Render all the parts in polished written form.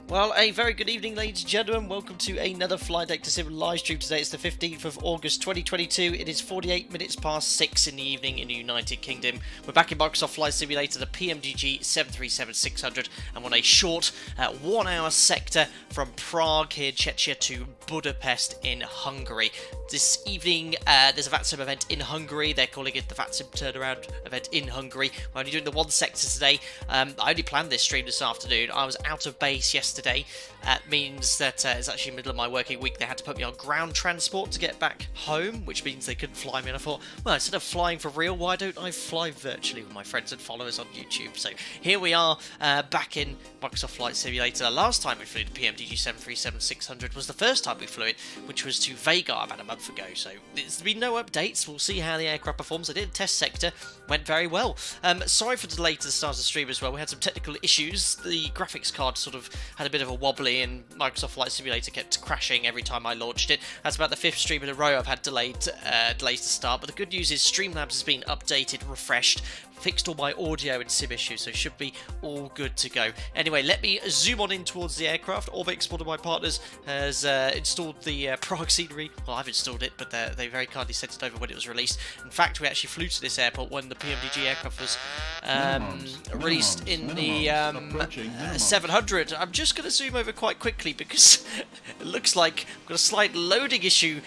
Well, a very good evening, ladies and gentlemen. Welcome to another Flight Deck to Sim live stream. Today it's the 15th of August 2022. It is 48 minutes past 6 in the evening in the United Kingdom. We're back in Microsoft Flight Simulator, the PMDG 737-600, and on a short 1 hour sector from Prague here, Czechia, to Budapest in Hungary. This evening there's a VATSIM event in Hungary. They're calling it the VATSIM turnaround event in Hungary. We're only doing the one sector today. I only planned this stream this afternoon. I was out of base yesterday. Means that it's actually the middle of my working week. They had to put me on ground transport to get back home, which means they couldn't fly me. And I thought, well, instead of flying for real, why don't I fly virtually with my friends and followers on YouTube? So here we are back in Microsoft Flight Simulator. The last time we flew the PMDG 737-600 was the first time we flew it, which was to Vega about a month ago. So there's been no updates. We'll see how the aircraft performs. I did a test sector, went very well. Sorry for the delay to the start of the stream as well. We had some technical issues. The graphics card sort of had a bit of a wobbly, and Microsoft Flight Simulator kept crashing every time I launched it. That's about the 5th stream in a row I've had delays to start. But the good news is Streamlabs has been updated, refreshed, fixed all my audio and sim issues, so should be all good to go. Anyway, let me zoom on in towards the aircraft. Orbix, one of my partners, has installed the Prague scenery. Well, I've installed it, but they very kindly sent it over when it was released. In fact, we actually flew to this airport when the PMDG aircraft was released in the 700. I'm just going to zoom over quite quickly because it looks like I've got a slight loading issue.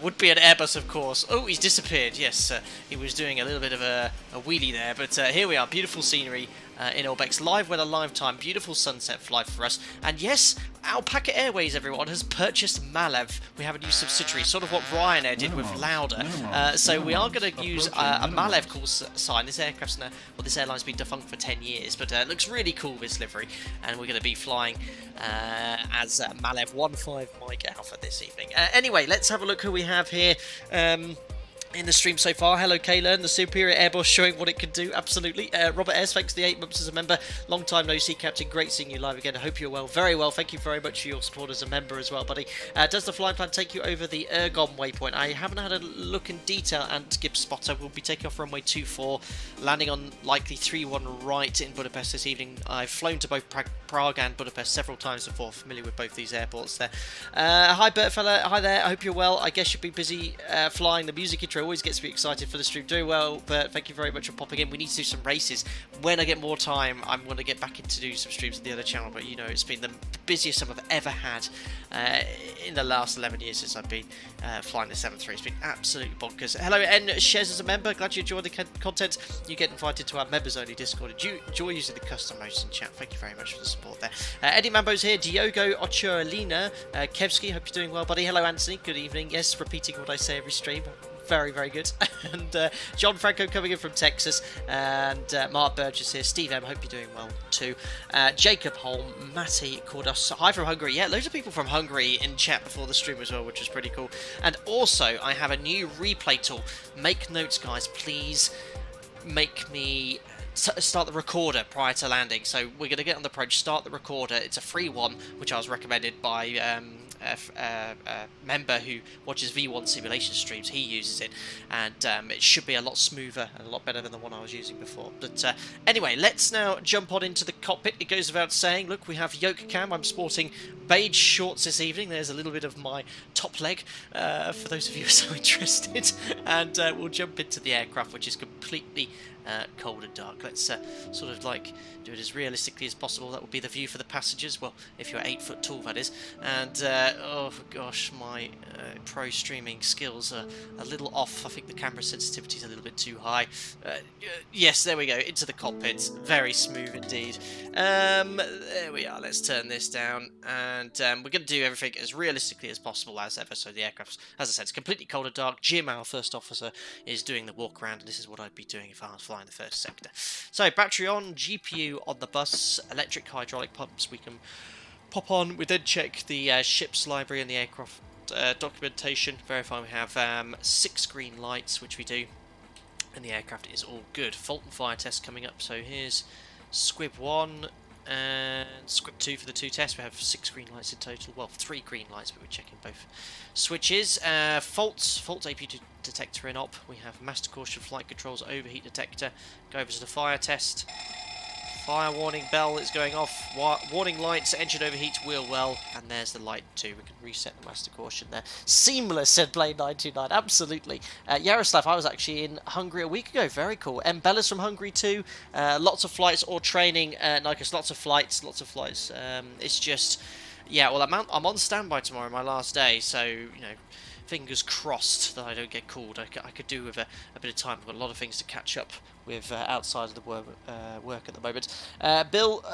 Would be an Airbus, of course. Oh, he's disappeared. Yes, he was doing a little bit of a wheelie there. But here we are, beautiful scenery in Orbix, live weather, live time, beautiful sunset flight for us. And yes, Alpaca Airways, everyone, has purchased Malev. We have a new subsidiary, sort of what Ryanair did with Lauda. So we are going to use a Malev call sign. This aircraft's this airline's been defunct for 10 years, but it looks really cool, this livery. And we're going to be flying as Malev 15 Mike Alpha this evening. Anyway, let's have a look who we have here. In the stream so far. Hello, Kayla, the superior Airbus showing what it can do. Absolutely. Robert S, thanks for the 8 months as a member. Long time no see, Captain. Great seeing you live again. I hope you're well. Very well. Thank you very much for your support as a member as well, buddy. Does the flying plan take you over the Ergon waypoint? I haven't had a look in detail, and Gibbs Spotter will be taking off runway 24, landing on likely 31 right in Budapest this evening. I've flown to both Prague and Budapest several times before, familiar with both these airports there. Hi, Bert fella. Hi there. I hope you're well. I guess you've been busy flying. The music intro always gets me excited for the stream. Doing well, but thank you very much for popping in. We need to do some races. When I get more time, I'm going to get back into doing some streams on the other channel, but you know, it's been the busiest I've ever had in the last 11 years since I've been flying the 7.3. It's been absolutely bonkers. Hello, N Shares as a member. Glad you enjoyed the content. You get invited to our members only Discord. Do you enjoy using the custom modes in chat? Thank you very much for the support there. Eddie Mambo's here. Diogo Ochoalina. Kevsky, hope you're doing well, buddy. Hello, Anthony. Good evening. Yes, repeating what I say every stream. Very, very good. And John Franco coming in from Texas, and Mark Burgess here. Steve M, hope you're doing well too. Jacob Holm, Matty called us. Hi from Hungary. Yeah, loads of people from Hungary in chat before the stream as well, which is pretty cool. And also, I have a new replay tool. Make notes, guys. Please make me start the recorder prior to landing. So we're going to get on the approach, start the recorder. It's a free one, which I was recommended by a member who watches V1 simulation streams. He uses it, and it should be a lot smoother and a lot better than the one I was using before. But anyway, let's now jump on into the cockpit. It goes without saying, look, we have yoke cam. I'm sporting beige shorts this evening. There's a little bit of my top leg for those of you who are so interested, and we'll jump into the aircraft, which is completely cold and dark. Let's sort of like do it as realistically as possible. That would be the view for the passengers. Well, if you're 8 foot tall, that is. And oh gosh, my pro streaming skills are a little off. I think the camera sensitivity is a little bit too high. Yes, there we go. Into the cockpit. Very smooth indeed. There we are. Let's turn this down, and we're going to do everything as realistically as possible as ever. So the aircraft, as I said, it's completely cold and dark. Jim, our first officer, is doing the walk around, and this is what I'd be doing if I was flying the first sector. So battery on, GPU on the bus, electric hydraulic pumps we can pop on. We then check the ship's library and the aircraft documentation, verify we have 6 green lights, which we do, and the aircraft is all good. Fault and fire test coming up. So here's Squib 1 and Squib 2 for the 2 tests. We have 6 green lights in total. Well, 3 green lights, but we're checking both switches. Fault AP detector in op. We have master caution, flight controls, overheat detector. Go over to the fire test. Fire warning bell is going off. Warning lights, engine overheat, wheel well, and there's the light too. We can reset the master caution there. Seamless, said Blade 929. Absolutely. Yaroslav, I was actually in Hungary a week ago. Very cool. Bella's from Hungary too. Lots of flights or training. Nikos, lots of flights. It's just, yeah. Well, I'm on standby tomorrow, my last day. So fingers crossed that I don't get called. I could do with a bit of time. I've got a lot of things to catch up with outside of the work at the moment. Bill,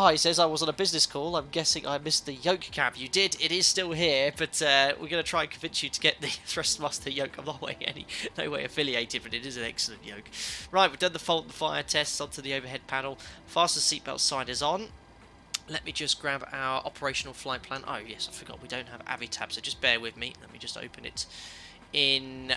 he says, I was on a business call. I'm guessing I missed the yoke cab. You did. It is still here, but we're going to try and convince you to get the Thrustmaster yoke. I'm not no way affiliated, but it is an excellent yoke. Right, we've done the fault and fire tests onto the overhead panel. Fasten seatbelt sign is on. Let me just grab our operational flight plan. Oh, yes, I forgot we don't have AviTab, so just bear with me. Let me just open it in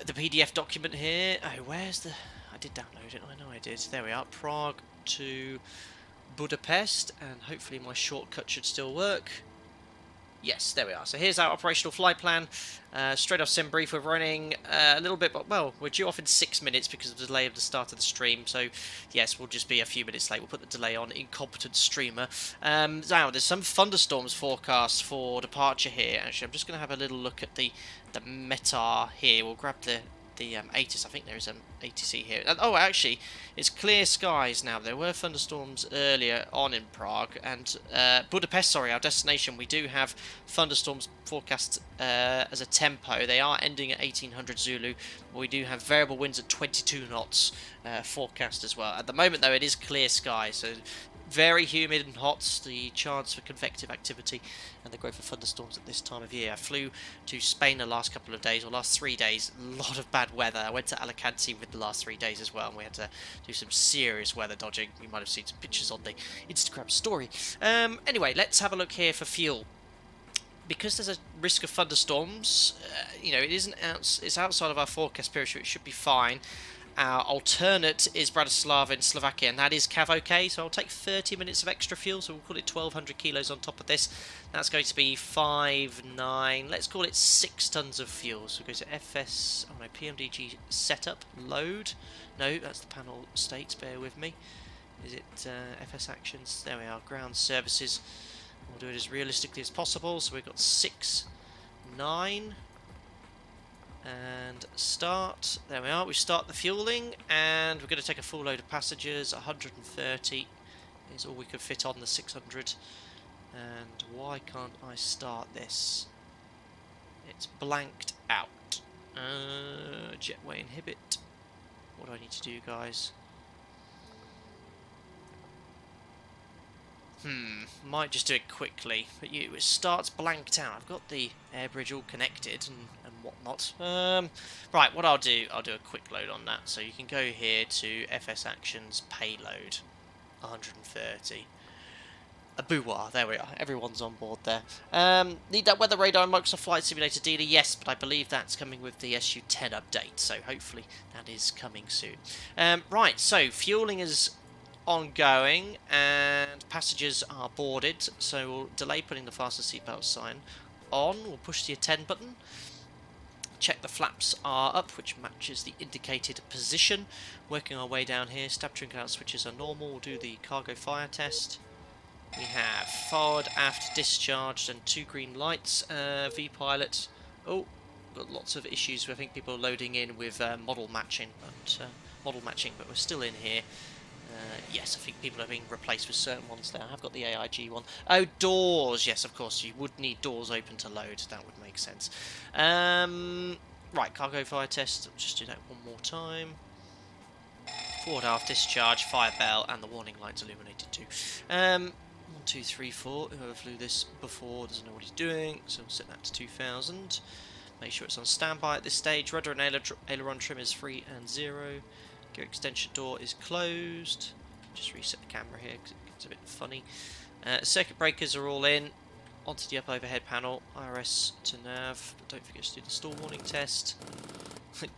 the PDF document here. Oh, where's the... I did download it. I know I did. There we are. Prague to Budapest, and hopefully my shortcut should still work. Yes, there we are. So here's our operational flight plan. Straight off sim brief, we're running a little bit, but well, we're due off in 6 minutes because of the delay of the start of the stream. So yes, we'll just be a few minutes late. We'll put the delay on. Incompetent streamer. Now there's some thunderstorms forecast for departure here. Actually, I'm just going to have a little look at the METAR here. We'll grab the ATIS. I think there is an ATC here. Oh, actually, it's clear skies now. There were thunderstorms earlier on in Prague and Budapest. Sorry, our destination. We do have thunderstorms forecast as a tempo. They are ending at 1800 Zulu. We do have variable winds at 22 knots forecast as well. At the moment, though, it is clear skies. So very humid and hot, the chance for convective activity and the growth of thunderstorms at this time of year. I flew to Spain the last couple of days, or last 3 days, a lot of bad weather. I went to Alicante with the last 3 days as well, and we had to do some serious weather dodging. You might have seen some pictures on the Instagram story. Anyway, let's have a look here for fuel. Because there's a risk of thunderstorms, it's outside of our forecast period, so it should be fine. Our alternate is Bratislava in Slovakia, and that is CAV OK, so I'll take 30 minutes of extra fuel, so we'll call it 1,200 kilos on top of this. That's going to be 5,9, let's call it 6 tons of fuel. So we go to PMDG setup, load. No, that's the panel states, bear with me. Is it FS actions? There we are, ground services. We'll do it as realistically as possible, so we've got 6, 9... and start. There we are. We start the fueling, and we're going to take a full load of passengers. 130 is all we could fit on the 600. And why can't I start this? It's blanked out. Jetway inhibit. What do I need to do, guys? Might just do it quickly, but it starts blanked out. I've got the air bridge all connected and whatnot. Right, what I'll do a quick load on that. So you can go here to FS Actions Payload, 130. A booah, there we are. Everyone's on board there. Need that weather radar and Microsoft Flight Simulator dealer? Yes, but I believe that's coming with the SU10 update, so hopefully that is coming soon. Right, so fueling is ongoing and passengers are boarded, so we'll delay putting the fasten seatbelt sign on. We'll push the attend button, check the flaps are up, which matches the indicated position. Working our way down here, stab trinket out switches are normal. We'll do the cargo fire test. We have forward aft discharged and 2 green lights. V-pilot, got lots of issues. I think people are loading in with model matching, but we're still in here. Yes, I think people are being replaced with certain ones there. I have got the AIG one. Oh, doors! Yes, of course, you would need doors open to load. That would make sense. Right, cargo fire test. I'll just do that one more time. Forward aft discharge, fire bell, and the warning lights illuminated too. 1, 2, 3, 4. Whoever flew this before doesn't know what he's doing, so we'll set that to 2,000. Make sure it's on standby at this stage. Rudder and aileron trim is 3 and 0. Gear extension door is closed. Just reset the camera here because it gets a bit funny. Circuit breakers are all in. Onto the up overhead panel. IRS to nav. But don't forget to do the stall warning test.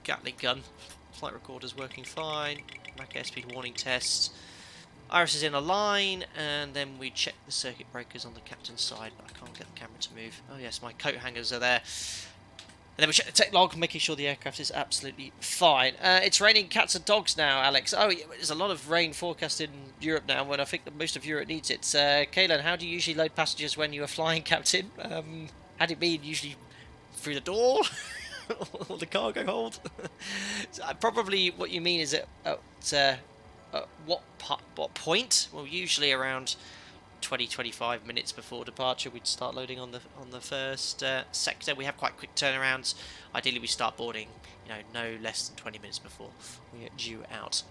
Gatling gun. Flight recorder's working fine. Mac airspeed warning test. Iris is in a line, and then we check the circuit breakers on the captain's side, but I can't get the camera to move. Oh yes, my coat hangers are there. And then we check the tech log, making sure the aircraft is absolutely fine. It's raining cats and dogs now, Alex. Oh, yeah, there's a lot of rain forecast in Europe now, when I think that most of Europe needs it. Kaylan, how do you usually load passengers when you are flying, Captain? How do you mean? Usually through the door? Or the cargo hold? Probably what you mean is at what point? Well, usually around 20-25 minutes before departure we'd start loading on the first sector. We have quite quick turnarounds. Ideally we start boarding, no less than 20 minutes before we are due out.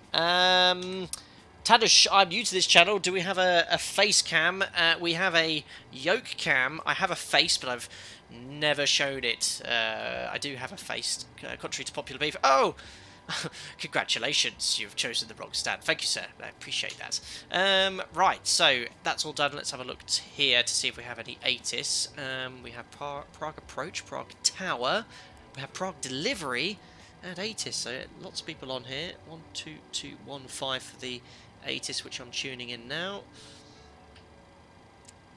Tadush, I'm new to this channel. Do we have a face cam? We have a yoke cam. I have a face, but I've never showed it. I do have a face, contrary to popular belief. Oh! Congratulations, you've chosen the wrong stand. Thank you, sir. I appreciate that. Right, so that's all done. Let's have a look here to see if we have any ATIS. We have Prague Approach, Prague Tower, we have Prague Delivery, and ATIS. So lots of people on here. 12215 for the ATIS, which I'm tuning in now.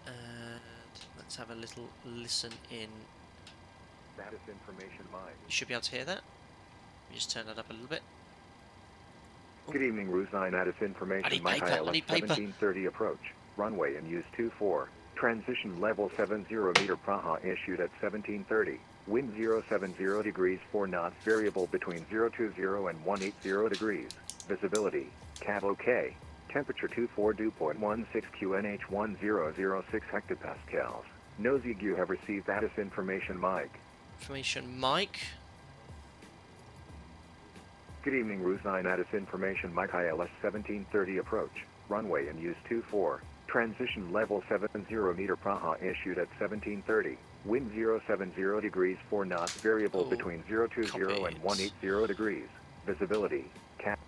And let's have a little listen in. That is information mine. You should be able to hear that. Just turn that up a little bit. Good evening, Ruse 9. That is information. I need Mike paper. ILS I need paper. 1730 approach. Runway and use 24. Transition level 70 meter Praha issued at 1730. Wind 070 degrees 4 knots. Variable between 020 and 180 degrees. Visibility. Cav OK. Temperature 24 dew point 16 QNH 1006 hectopascals. Nosy, you have received that is information, Mike. Information, Mike. Good evening, Ruse 9. That is information. Mike ILS 1730 approach. Runway and use 24. Transition level 70 meter Praha issued at 1730. Wind 070 degrees 4 knots. Variable between 020 and 180 degrees. Visibility. Cap.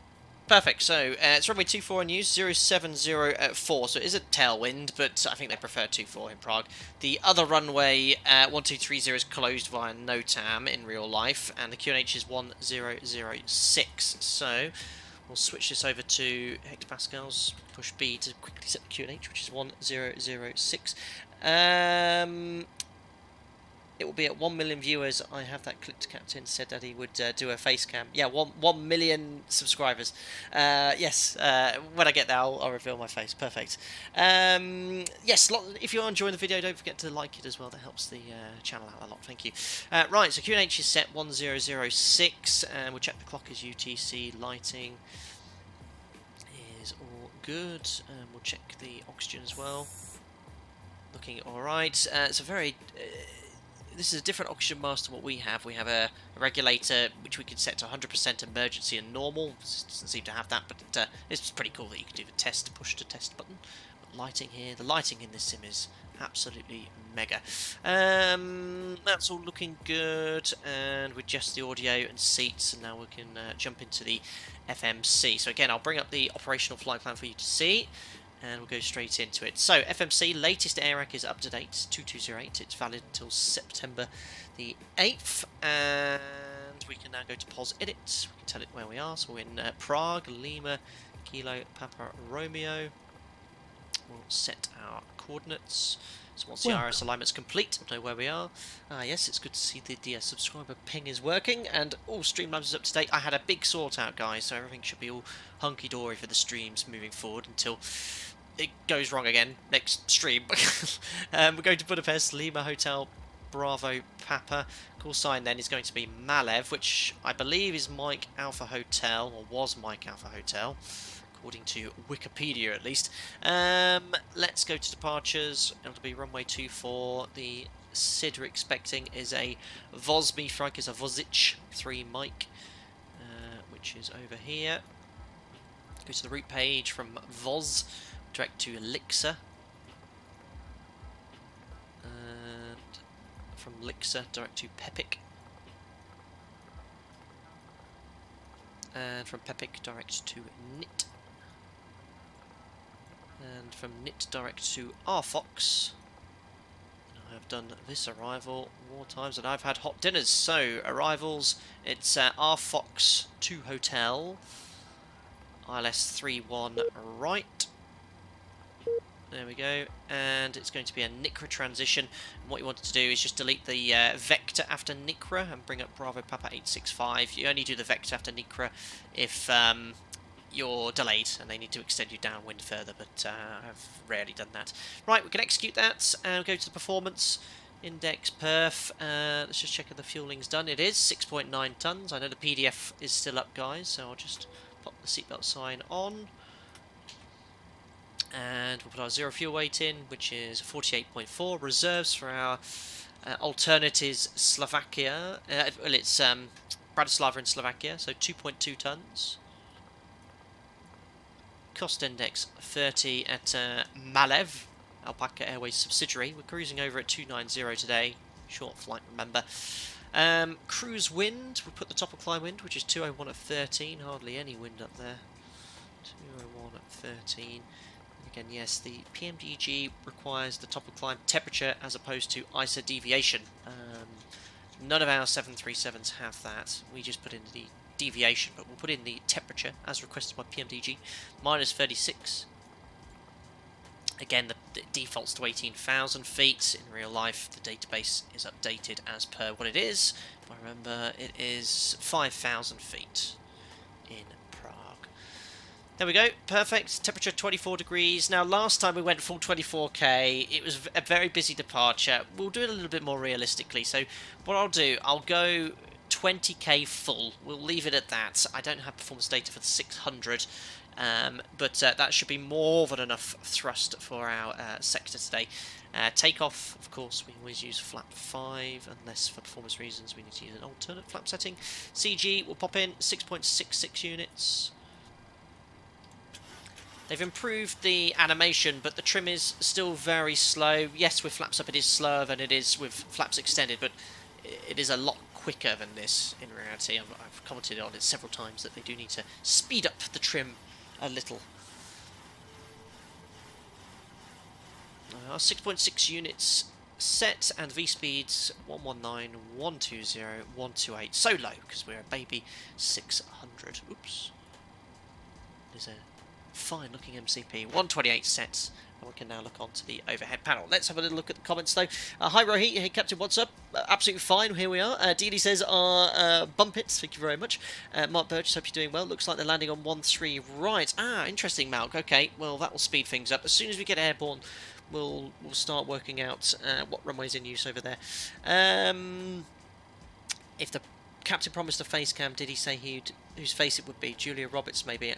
Perfect. So it's runway 24 in use, 070 at 4. So it is a tailwind, but I think they prefer 24 in Prague. The other runway 1230 is closed via NOTAM in real life, and the QNH is 1006. So we'll switch this over to hectopascals. Push B to quickly set the QNH, which is 1006. It will be at 1 million viewers. I have that clipped. Captain said that he would do a face cam. Yeah, 1 million subscribers. Yes, when I get there, I'll reveal my face. Perfect. Yes, if you're enjoying the video, don't forget to like it as well. That helps the channel out a lot. Thank you. Right, so QNH is set 1006, and we'll check the clock as UTC. Lighting is all good. We'll check the oxygen as well. Looking all right. It's a very... this is a different oxygen mask to what we have. We have a regulator which we can set to 100% emergency and normal. This doesn't seem to have that, but it's pretty cool that you can do the test, push to test button. But lighting here, the lighting in this sim is absolutely mega. That's all looking good, and we adjust the audio and seats, and now we can jump into the FMC. So again, I'll bring up the operational flight plan for you to see, and we'll go straight into it. So, FMC, latest AIRAC is up to date, 2208. It's valid until September the 8th. And we can now go to POS Edit. We can tell it where we are. So, we're in Prague, Lima, Kilo, Papa, Romeo. We'll set our coordinates. So, once the IRS alignment's complete, we'll know where we are. Yes, it's good to see the subscriber ping is working. And all Streamlabs is up to date. I had a big sort out, guys, so everything should be all hunky-dory for the streams moving forward until it goes wrong again next stream. We're going to Budapest, Lima Hotel, Bravo, Papa. Call sign then is going to be Malev, which I believe is Mike Alpha Hotel, or was Mike Alpha Hotel, according to Wikipedia at least. Let's go to departures. It'll be runway 24. The SID we're expecting is a Vozmi Frank, is a Vozic 3 Mike, which is over here. Go to the route page from Voz direct to Elixir, and from Elixir direct to Pepik, and from Pepik direct to Nit, and from Nit direct to Arfox. I have done this arrival more times than I've had hot dinners. So arrivals, it's Arfox 2 Hotel, ILS 31 right. There we go, and it's going to be a NICRA transition. And what you want to do is just delete the vector after NICRA and bring up Bravo Papa 865. You only do the vector after NICRA if you're delayed and they need to extend you downwind further, but I've rarely done that. Right, we can execute that and go to the performance index perf. Let's just check if the fueling's done. It is 6.9 tons. I know the PDF is still up, guys, so I'll just pop the seatbelt sign on. And we'll put our zero fuel weight in, which is 48.4. Reserves for our alternatives Slovakia. Well, it's Bratislava in Slovakia, so 2.2 tons. Cost index 30 at Malev, Alpaca Airways subsidiary. We're cruising over at 290 today. Short flight, remember. Cruise wind, we put the top of climb wind, which is 201 at 13. Hardly any wind up there. 201 at 13. Again, yes, the PMDG requires the top of climb temperature as opposed to ISA deviation. None of our 737s have that. We just put in the deviation, but we'll put in the temperature as requested by PMDG. Minus 36. Again, the default's to 18,000 feet. In real life, the database is updated as per what it is. If I remember, it is 5,000 feet in Prague. There we go, perfect. Temperature 24 degrees. Now, last time we went full 24k, it was a very busy departure. We'll do it a little bit more realistically. So what I'll do, I'll go 20k full. We'll leave it at that. I don't have performance data for the 600, but that should be more than enough thrust for our sector today. Takeoff, of course, we always use flap 5, unless for performance reasons we need to use an alternate flap setting. CG will pop in 6.66 units. They've improved the animation, but the trim is still very slow. Yes, with flaps up it is slower than it is with flaps extended, but it is a lot quicker than this in reality. I've commented on it several times that they do need to speed up the trim a little. 6.6 units set, and V-speeds 119, 120, 128. So low, because we're a baby 600. Oops. There's a fine looking MCP. 128 sets. And we can now look onto the overhead panel. Let's have a little look at the comments though. Hi Rohit, hey Captain, what's up? Absolutely fine, here we are. Dealey says, bump hits, thank you very much. Mark Burgess, hope you're doing well. Looks like they're landing on 1-3 right. Interesting, Malk. Okay, well that will speed things up. As soon as we get airborne, we'll start working out what runway's in use over there. If the Captain promised a face cam, did he say whose face it would be? Julia Roberts, maybe.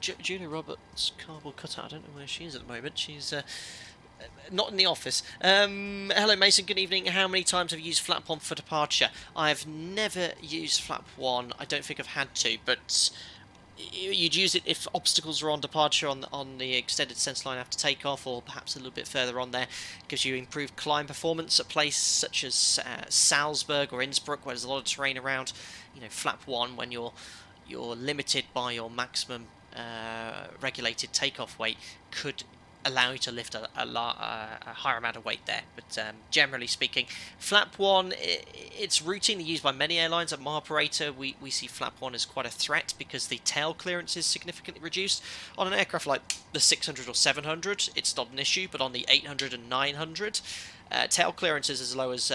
Julia Roberts, cardboard cutout. I don't know where she is at the moment. She's not in the office. Hello, Mason. Good evening. How many times have you used flap 1 for departure? I've never used flap 1. I don't think I've had to, but you'd use it if obstacles are on departure on the extended sense line after takeoff, or perhaps a little bit further on there. It gives you improved climb performance at places such as Salzburg or Innsbruck, where there's a lot of terrain around. You know, flap 1, when you're limited by your maximum regulated takeoff weight, could allow you to lift a higher amount of weight there. But generally speaking, flap 1, it's routinely used by many airlines. At my operator, we see flap 1 as quite a threat because the tail clearance is significantly reduced. On an aircraft like the 600 or 700, it's not an issue, but on the 800 and 900, tail clearance is as low as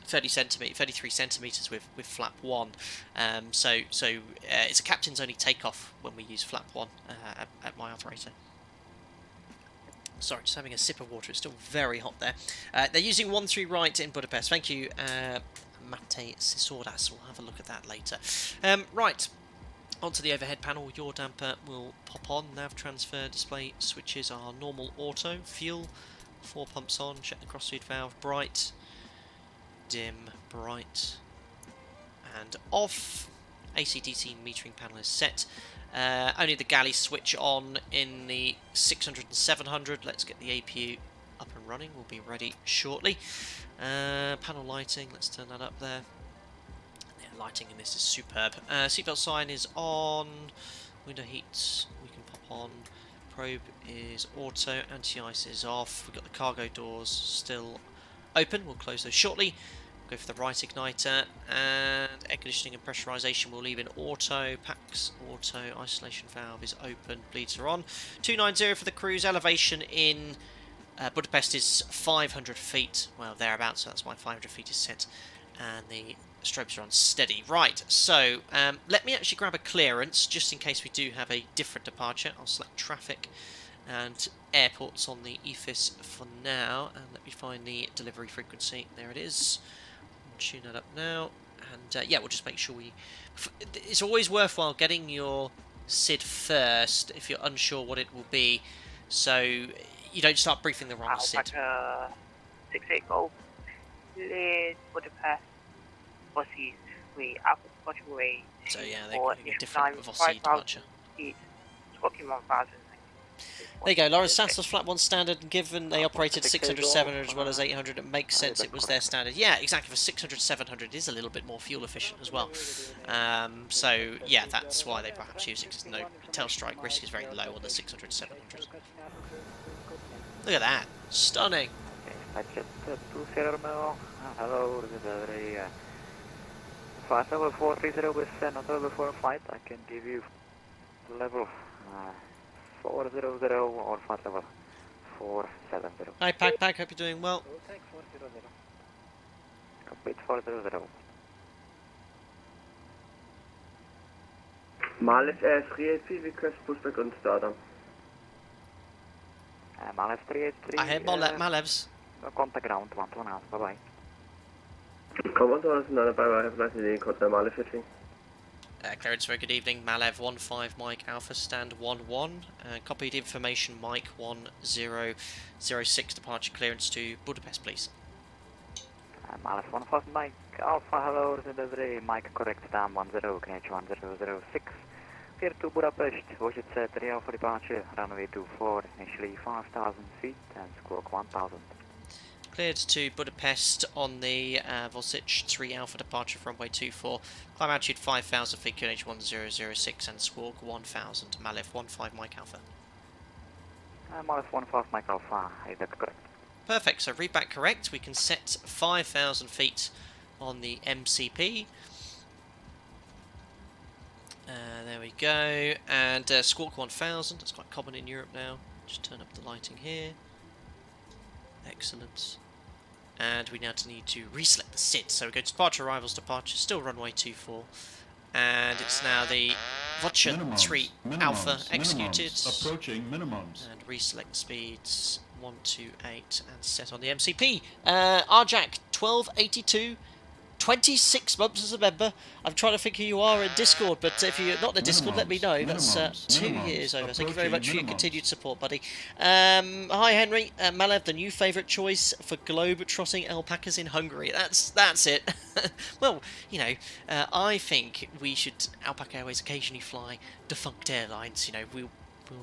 33 centimeters with flap 1. So it's a captain's only takeoff when we use flap 1 at my operator. Sorry, just having a sip of water. It's still very hot there. They're using 1-3 right in Budapest. Thank you, Mate Sisordas. We'll have a look at that later. Right, onto the overhead panel. Your damper will pop on. Nav transfer display switches are normal auto. Fuel, 4 pumps on. Check the cross feed valve. Bright, dim, bright, and off. AC/DC metering panel is set. Only the galley switch on in the 600 and 700. Let's get the APU up and running. We'll be ready shortly. Panel lighting, let's turn that up there. Yeah, lighting in this is superb. Seatbelt sign is on. Window heat we can pop on. Probe is auto. Anti-ice is off. We've got the cargo doors still open. We'll close those shortly. Go for the right igniter, and air conditioning and pressurization will leave in auto. Packs auto. Isolation valve is open. Bleeds are on. 290 for the cruise. Elevation in Budapest is 500 feet, well thereabouts, so that's why 500 feet is set, and the strobes are on steady. Right, so let me actually grab a clearance just in case we do have a different departure. I'll select traffic and airports on the EFIS for now, and let me find the delivery frequency. There it is. I'll tune that up now, and yeah, we'll just make sure it's always worthwhile getting your SID first if you're unsure what it will be, so you don't start briefing the wrong SID. 68 Golf, cleared Budapest, buses, we Alpha Motorway. So yeah, they're getting a different VATSIM departure. Squawking 1000. There you go, Lawrence Sassel's flat 1 standard, and given they operated 600, 700 as well as 800, it makes sense it was their standard. Yeah, exactly, for 600, 700 it is a little bit more fuel efficient as well. So yeah, that's why they perhaps use it, because no tail strike risk is very low on the 600, 700. Look at that, stunning. Hello, this is a flight level 430 with not level 4 flight. I can give you level 400 or flight level 470. Hi Pack, hope you're doing well. Complete 400. Malev 383, request pushback on Shutdown. Malev 383. I hear Malevs. Contact ground 129, bye bye. Command 109, bye bye, have a nice evening, contact Malev 15. Clearance, very good evening. Malev 15 Mike Alpha stand 11. Copied information Mike 1006 departure clearance to Budapest, please. Malev 15 Mike Alpha, hello, this is Mike correct stand 10, KH 1006. Clear to Budapest, Washington set 3 Alpha departure, runway 24, initially 5,000 feet and squawk 1,000. Cleared to Budapest on the Volsic 3 Alpha departure from runway 24. Climb altitude 5,000 feet, QNH 1006 and squawk 1,000. Malev 15 Mike Alpha. Malev 15 Mike Alpha, is that correct? Perfect, so read back correct. We can set 5,000 feet on the MCP. There we go. And squawk 1,000, that's quite common in Europe now. Just turn up the lighting here. Excellent. And we now need to reselect the SID. So we go to departure, arrivals, departure, still runway 24. And it's now the Vodka 3 Alpha executed. Approaching minimums. And reselect the speeds 128 and set on the MCP. RJack 1282. 26 months as a member. I'm trying to think who you are in Discord, but if you're not in Discord, let me know. That's 2 years over. Thank you very much for your continued support, buddy. Hi, Henry. Malev, the new favourite choice for globe-trotting alpacas in Hungary. That's it. Well, you know, I think we should, Alpaca Airways, occasionally fly defunct airlines. You know, we'll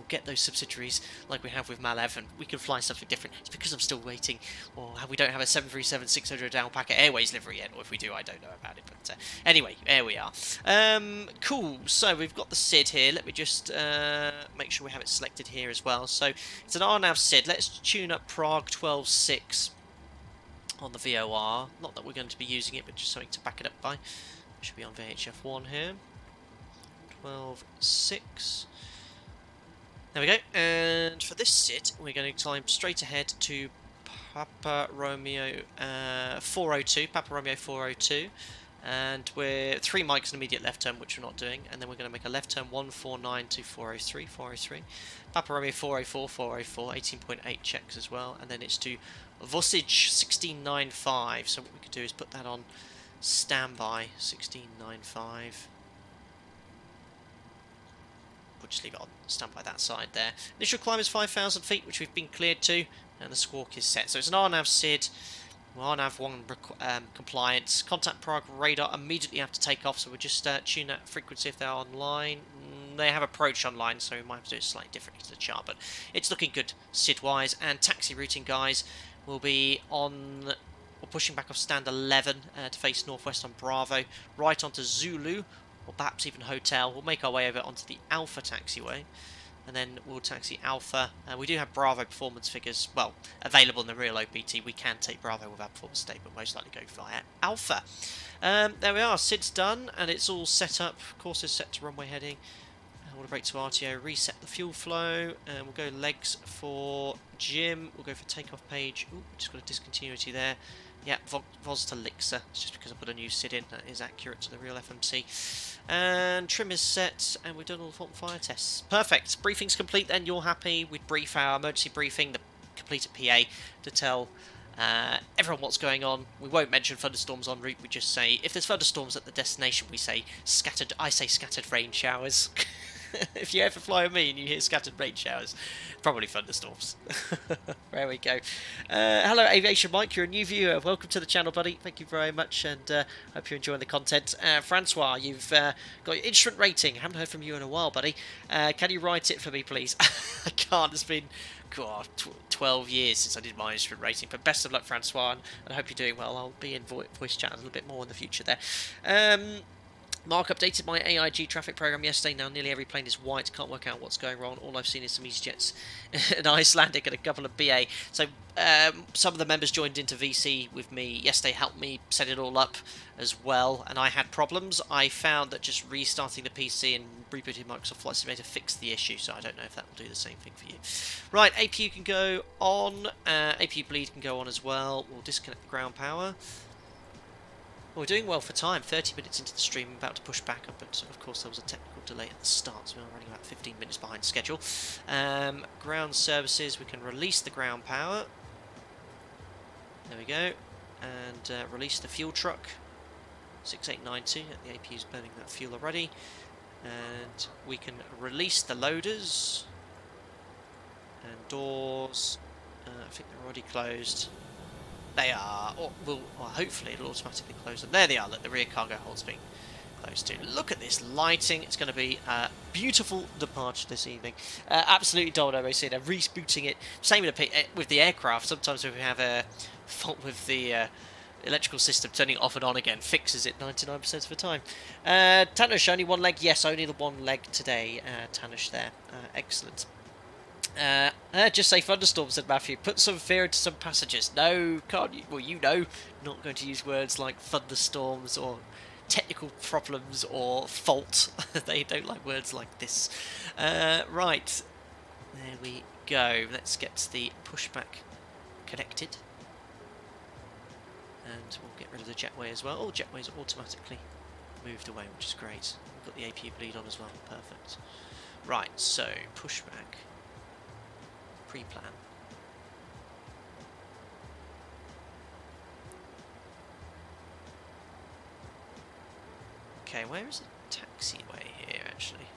get those subsidiaries like we have with Malev, and we can fly something different. It's because I'm still waiting, or we don't have a 737-600 Alpaca Airways livery yet, or if we do, I don't know about it. But anyway, there we are. Cool, so we've got the SID here. Let me just make sure we have it selected here as well. So it's an RNAV SID. Let's tune up Prague 12.6 on the VOR. Not that we're going to be using it, but just something to back it up by. Should be on VHF 1 here. 12.6. There we go, and for this SID, we're going to climb straight ahead to Papa Romeo 402, Papa Romeo 402, and we're 3 mics and immediate left turn, which we're not doing, and then we're going to make a left turn 149 to 403, 403, Papa Romeo 404, 404, 18.8 checks as well, and then it's to Vosic 1695, so what we could do is put that on standby, 1695. We'll just leave it on standby that side there. Initial climb is 5,000 feet, which we've been cleared to, and the squawk is set. So it's an RNAV SID, RNAV 1 compliance. Contact Prague radar immediately after takeoff, so we'll just tune that frequency if they're online. They have approach online, so we might have to do it slightly differently to the chart, but it's looking good SID-wise. And taxi routing, guys, will be on... We're pushing back off stand 11 to face northwest on Bravo, right onto Zulu, or perhaps even Hotel. We'll make our way over onto the Alpha taxiway, and then we'll taxi Alpha. We do have Bravo performance figures, well, available in the real OPT. We can take Bravo without performance state, but most likely go via Alpha. There we are, SID's done, and it's all set up. Course is set to runway heading. water brake to RTO, reset the fuel flow, and we'll go legs for Jim. We'll go for takeoff page. Ooh, just got a discontinuity there. Yeah, VOS to Lixer. It's just because I put a new SID in. That is accurate to the real FMC. And trim is set, and we've done all the fault and fire tests. Perfect. Briefing's complete then. You're happy. We'd brief our emergency briefing, the completed PA, to tell everyone what's going on. We won't mention thunderstorms en route. We just say, if there's thunderstorms at the destination, we say scattered. I say scattered rain showers. If you ever fly with me and you hear scattered rain showers, probably thunderstorms. There we go. Hello, Aviation Mike. You're a new viewer. Welcome to the channel, buddy. Thank you very much, and hope you're enjoying the content. Francois, you've got your instrument rating. haven't heard from you in a while, buddy. Can you write it for me, please? I can't. It's been 12 years since I did my instrument rating. But best of luck, Francois, and I hope you're doing well. I'll be in voice chat a little bit more in the future there. Mark updated my AIG traffic program yesterday. Now nearly every plane is white. Can't work out what's going wrong. All I've seen is some EasyJets, an Icelandic, and a couple of BA. So some of the members joined into VC with me yesterday, helped me set it all up as well, and I had problems. I found that just restarting the PC and rebooting Microsoft Flight Simulator fixed the issue, so I don't know if that will do the same thing for you. Right, APU can go on. APU bleed can go on as well. We'll disconnect the ground power. Well, we're doing well for time. 30 minutes into the stream, I'm about to push back up, but of course there was a technical delay at the start, so we're running about 15 minutes behind schedule. Ground services, we can release the ground power. There we go. And release the fuel truck. 6892, the APU's burning that fuel already. And we can release the loaders. And doors. I think they're already closed. They are, or well, hopefully it'll automatically close them. There they are, look, the rear cargo hold's being closed too. Look at this lighting, it's going to be a beautiful departure this evening. Absolutely Doldo, I see they're rebooting it. Same with the aircraft, sometimes if we have a fault with the electrical system, turning it off and on again fixes it 99% of the time. Tanush, only one leg? Yes, only the one leg today, Tanush there. Excellent. Just say thunderstorm, said Matthew. Put some fear into some passengers. No, can't you? Well, you know, not going to use words like thunderstorms or technical problems or fault. They don't like words like this. Right, there we go. Let's get the pushback connected. And we'll get rid of the jetway as well. All jetways are automatically moved away, which is great. We've got the APU bleed on as well. Perfect. Right, so pushback. Pre-plan. Okay, where is the taxiway here actually?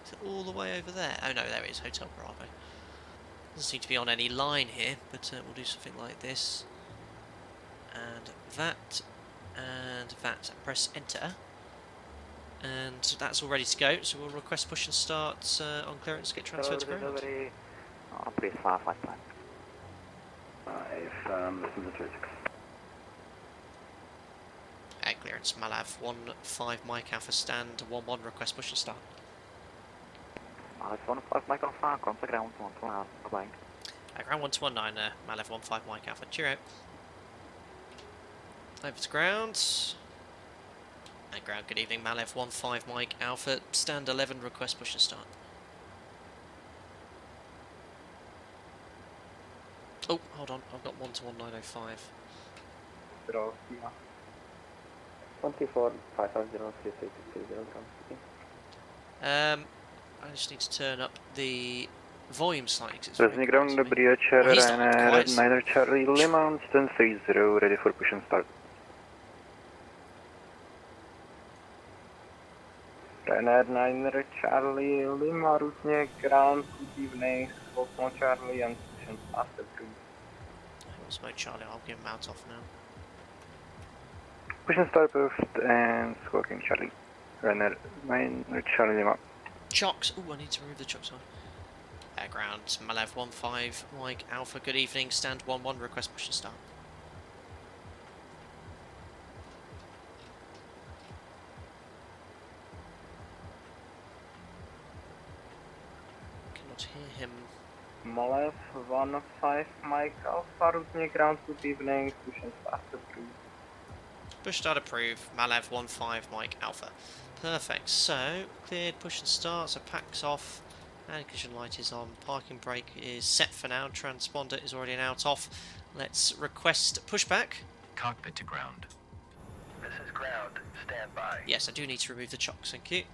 Is it all the way over there? Oh no, there it is, Hotel Bravo. Doesn't seem to be on any line here, but we'll do something like this. And that, press enter. And that's all ready to go, so we'll request push and start on clearance, get transferred to ground. Please, flight plan. At clearance, Malev 15 Mike Alpha stand 11, request push and start. Malev 15 Mike Alpha, contact ground 129, bye-bye. Ground 119, Malev 15 Mike Alpha, cheerio. Over to ground. At ground, good evening, Malev 15 Mike Alpha, stand 11, request push and start. Oh, hold on, I've got 1 to 1905. 24 550 I just need to turn up the volume slightly. Resny ground, dobrý večer, Ryanair 9 Charlie Lima, stand 30, ready for push and start. Ryanair 9 Charlie Lima, Rusně ground, good evening, Smoke Charlie and push and start approved. Smoke Charlie, I'll give him out off now. Push and start approved and squawking Charlie. Ryanair 9 Charlie Lima. Chocks, ooh, I need to remove the chocks on. Ground, Malev 15 Mike Alpha, good evening, stand 11, request push and start. Cannot hear him. Malev 15 Mike Alpha, Rusně ground, good evening, push and start approved. Push start approved, Malev 15 Mike Alpha. Perfect. So, cleared, push and start, so pack's off, and ignition light is on, parking brake is set for now, transponder is already out off. Let's request pushback. Cockpit to ground. This is ground. Stand by. Yes, I do need to remove the chocks, thank you.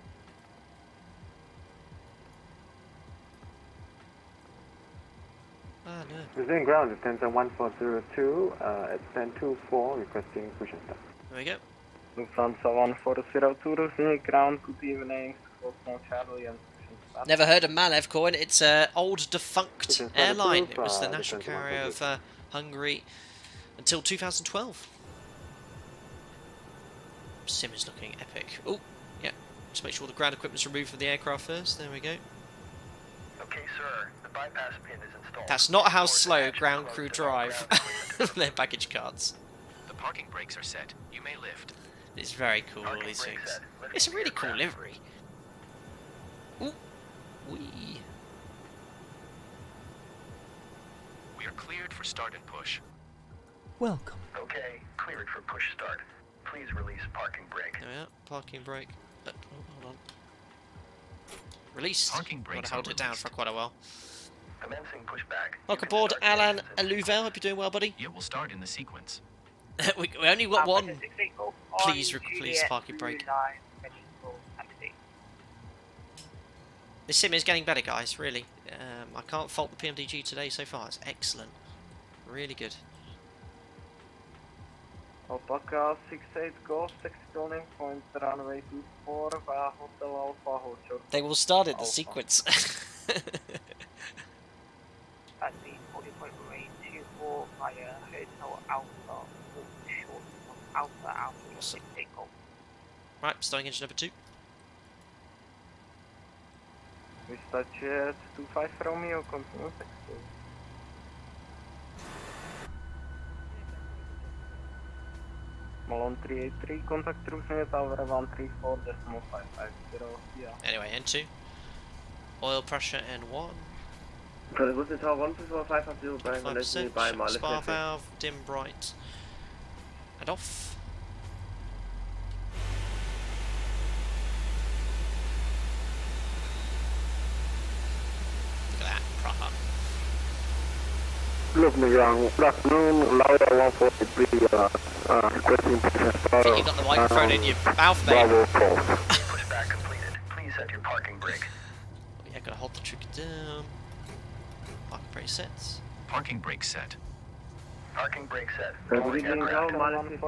Ah, no. Resume ground, attention 1402, at 1024, requesting push and start. There we go. Lufthansa 1402, resume ground, good evening, Foxtrot Charlie and push and start. Never heard of Malev calling. It's an old defunct Push and start airline. approved, It was the national attention carrier of 142. Hungary until 2012. Sim is looking epic. Oh, yeah. Just make sure the ground equipment's removed from the aircraft first. There we go. Okay, sir. The bypass pin is installed. That's not how Doors slow action ground closed crew and all drive ground equipment is their baggage cards. The parking brakes are set. You may lift. It's very cool, all Parking these brake things. set. Lifting It's a really cool aircraft. livery. Ooh. Wee. We are cleared for start and push. Welcome. Okay, cleared for push start. Please release parking brake. There we are. Parking brake. Oh, hold on. Released. Parking Gotta brakes hold are it down released. for quite a while. Commencing pushback. Welcome You can aboard, start the Alan engines in Aluvel. Hope you're doing well, buddy. It will start in the sequence. we only got one. 68 Golf Please, on please, Juliet parking brake. Blue Line, ready for taxi. This sim is getting better, guys, really. I can't fault the PMDG today so far. It's excellent. Really good. Alpaca 68 Golf, 6 turning point, runway 24, via Hotel Alpha, hold short. They will start in the Alpha. sequence. That's the 40.24 via Hotel Alpha, hold short of Alpha Awesome. 68 Golf. Right, starting engine number 2. Vista Jet 25 Romeo, continue taxi. Malone 383, contact Russia Tower 134.550, yeah. Anyway, N2. Oil pressure N1. Russia Tower 134.550, by 5%. by Malev. Spar valve, dim bright. And off. Look at that, Prague. Good afternoon, Laura 143, requesting push and I think you've got the microphone in your mouth, mate. Pushback completed. Please set your parking brake. Oh, yeah, gotta hold the trigger down. Parking brake sets. Parking brakes set. Parking brake set. Good Rolling evening, aircraft. Malev 50,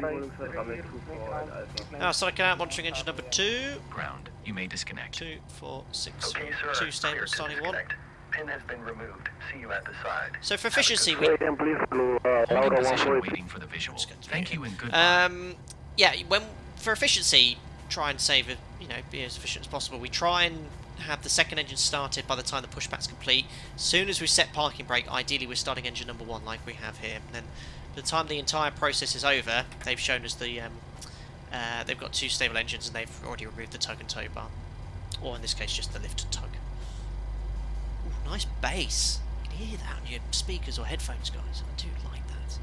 runway 24, Alpha. Now, start out, monitoring engine number 2. Ground. You may disconnect. 2, 4, 6, Okay, sir. 2 stable, Cleared to starting 1. disconnect. Pin has been removed. See you at the side. So for Have a good efficiency, flight. and please blue, Holding Laura position 143. waiting for the visual. Just get to Thank it. you and goodbye. Yeah, for efficiency, try and save it, be as efficient as possible. We try and have the second engine started by the time the pushback's complete. As soon as we set parking brake, ideally we're starting engine number 1 like we have here. And then by the time the entire process is over, they've shown us the they've got 2 stable engines and they've already removed the tug and tow bar, or in this case just the lift and tug. Ooh, nice bass. You can hear that on your speakers or headphones, guys. I do like that.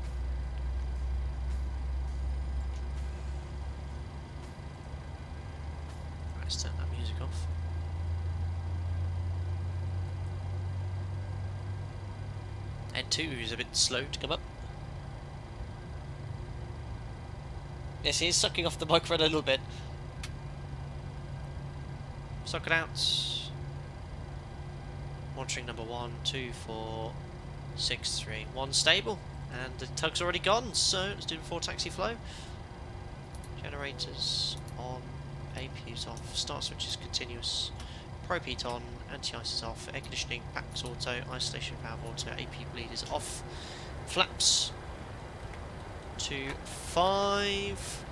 Right, let's turn that music off. N2 is a bit slow to come up. Yes, he is sucking off the microphone a little bit. Suck it out. Monitoring number 1, 2, 4, 6, 3, 1 stable. And the tug's already gone, so let's do the 4 taxi flow. Generators on, APU's off, start switch is continuous, probe heat on, anti-ice is off, air conditioning, packs auto, isolation valve auto, AP bleed is off, flaps to 5.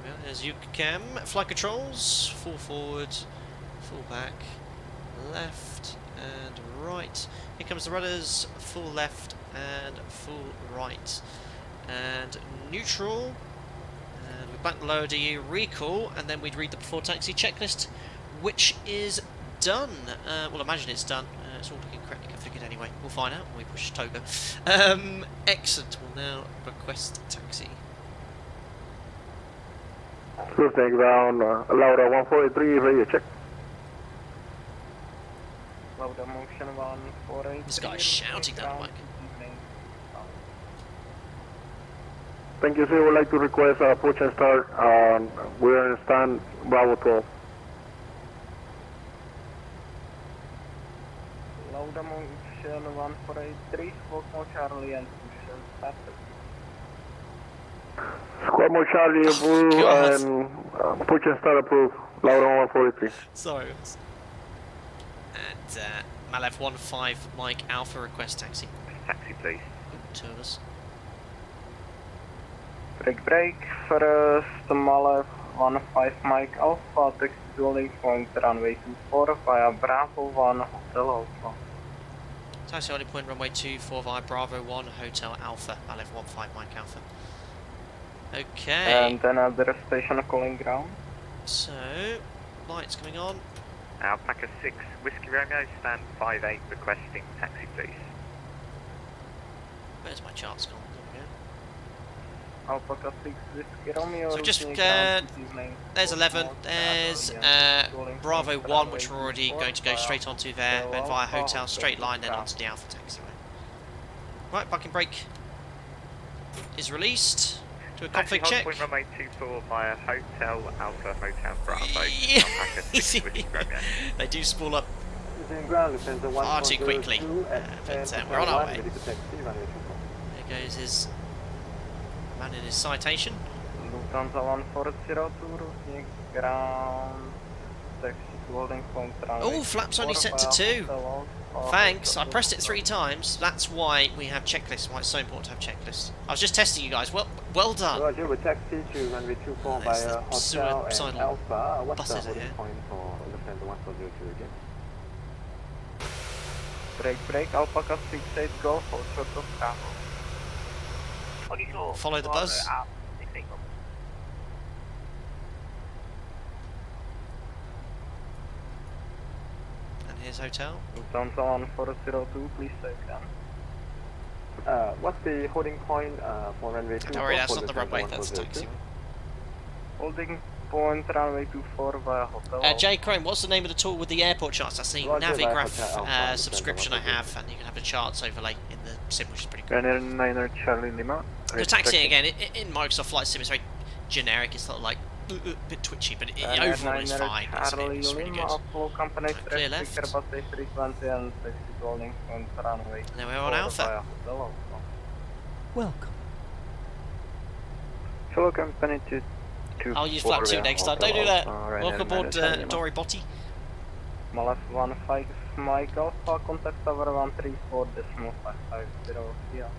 There we are, there's UCAM, flight controls, full forward, full back, left and right. Here comes the rudders, full left and full right. And neutral. And we're back low DU, recall, and then we'd read the before taxi checklist, which is done. Well, imagine it's done. It's all looking correctly configured anyway. We'll find out when we push Toga. Excellent. We'll now request taxi. Houston ground, Laura 143, ready to check. Lauda motion 148. This guy's shouting down the mic. Thank you, sir. We'd like to request approach and start. We're in stand Bravo 12. Lauda motion 1483, Volcano Charlie and push and start. Squad mode Charlie approved God. and push and start approved. Laura 143. Sorry. And Malev 15 Mike Alpha request taxi. Taxi, please. Two of us. Break, first Malev 15 Mike Alpha, taxi to holding point runway 24 via Bravo 1 Hotel Alpha. Taxi holding point runway 24 via Bravo 1 Hotel Alpha. Malev 15 Mike Alpha. Okay. And another station calling ground. So, lights coming on. Alpaca 6, Whiskey Romeo, stand 58, requesting taxi, please. Where's my charts gone? There Alpaca 6 Whiskey Romeo. So just, routing ground there's this 11, evening. there's Bravo 1, which we're already going to go straight onto there, then via Hotel, straight line, then onto the Alpha taxiway. Right, parking brake is released. Do a config check. Point runway 24 via Hotel Alpha, Hotel Bravo, Yeah. Alpaca 6, Whiskey Romeo. They do spool up far too quickly, but we're on our way. There goes his man in his citation. Lufthansa 1402, routing ground, taxi to holding point runway. Oh, flaps only set to 2. Thanks, I pressed it 3 times. That's why we have checklists, why it's so important to have checklists. I was just testing you guys. Well done. Roger, with taxi to runway 24 There's via the Hotel and suicidal Alpha. What's the buses holding here. point for Lufthansa 1402 again? Break, Alpaca 68 Golf, for short of Bravo. 24. Follow the buzz. And here's Hotel. Lufthansa 1402, please take down. What's the holding point for runway 24? Don't worry, that's for not the Lufthansa runway, that's the 1402? taxi. Holding point runway 24 via Hotel. Jay Crane, what's the name of the tool with the airport charts? That's the Roger, via Navigraph Hotel Alpha, subscription I Lufthansa have, and you can have the charts overlay in the sim, which is pretty cool. Runner 9er Charlie Lima. The taxiing again, in Microsoft Flight Sim, it's very generic, it's not like a bit twitchy, but overall it's fine. It's really good. Flow company Clear left. frequency and taxi to holding point runway. Now we're on Alpha. Welcome. Flow company to I'll use flap 2 next time, don't do that. Welcome aboard Dory Botti. Malev 15 Mike Alpha, contact tower 134.550 here.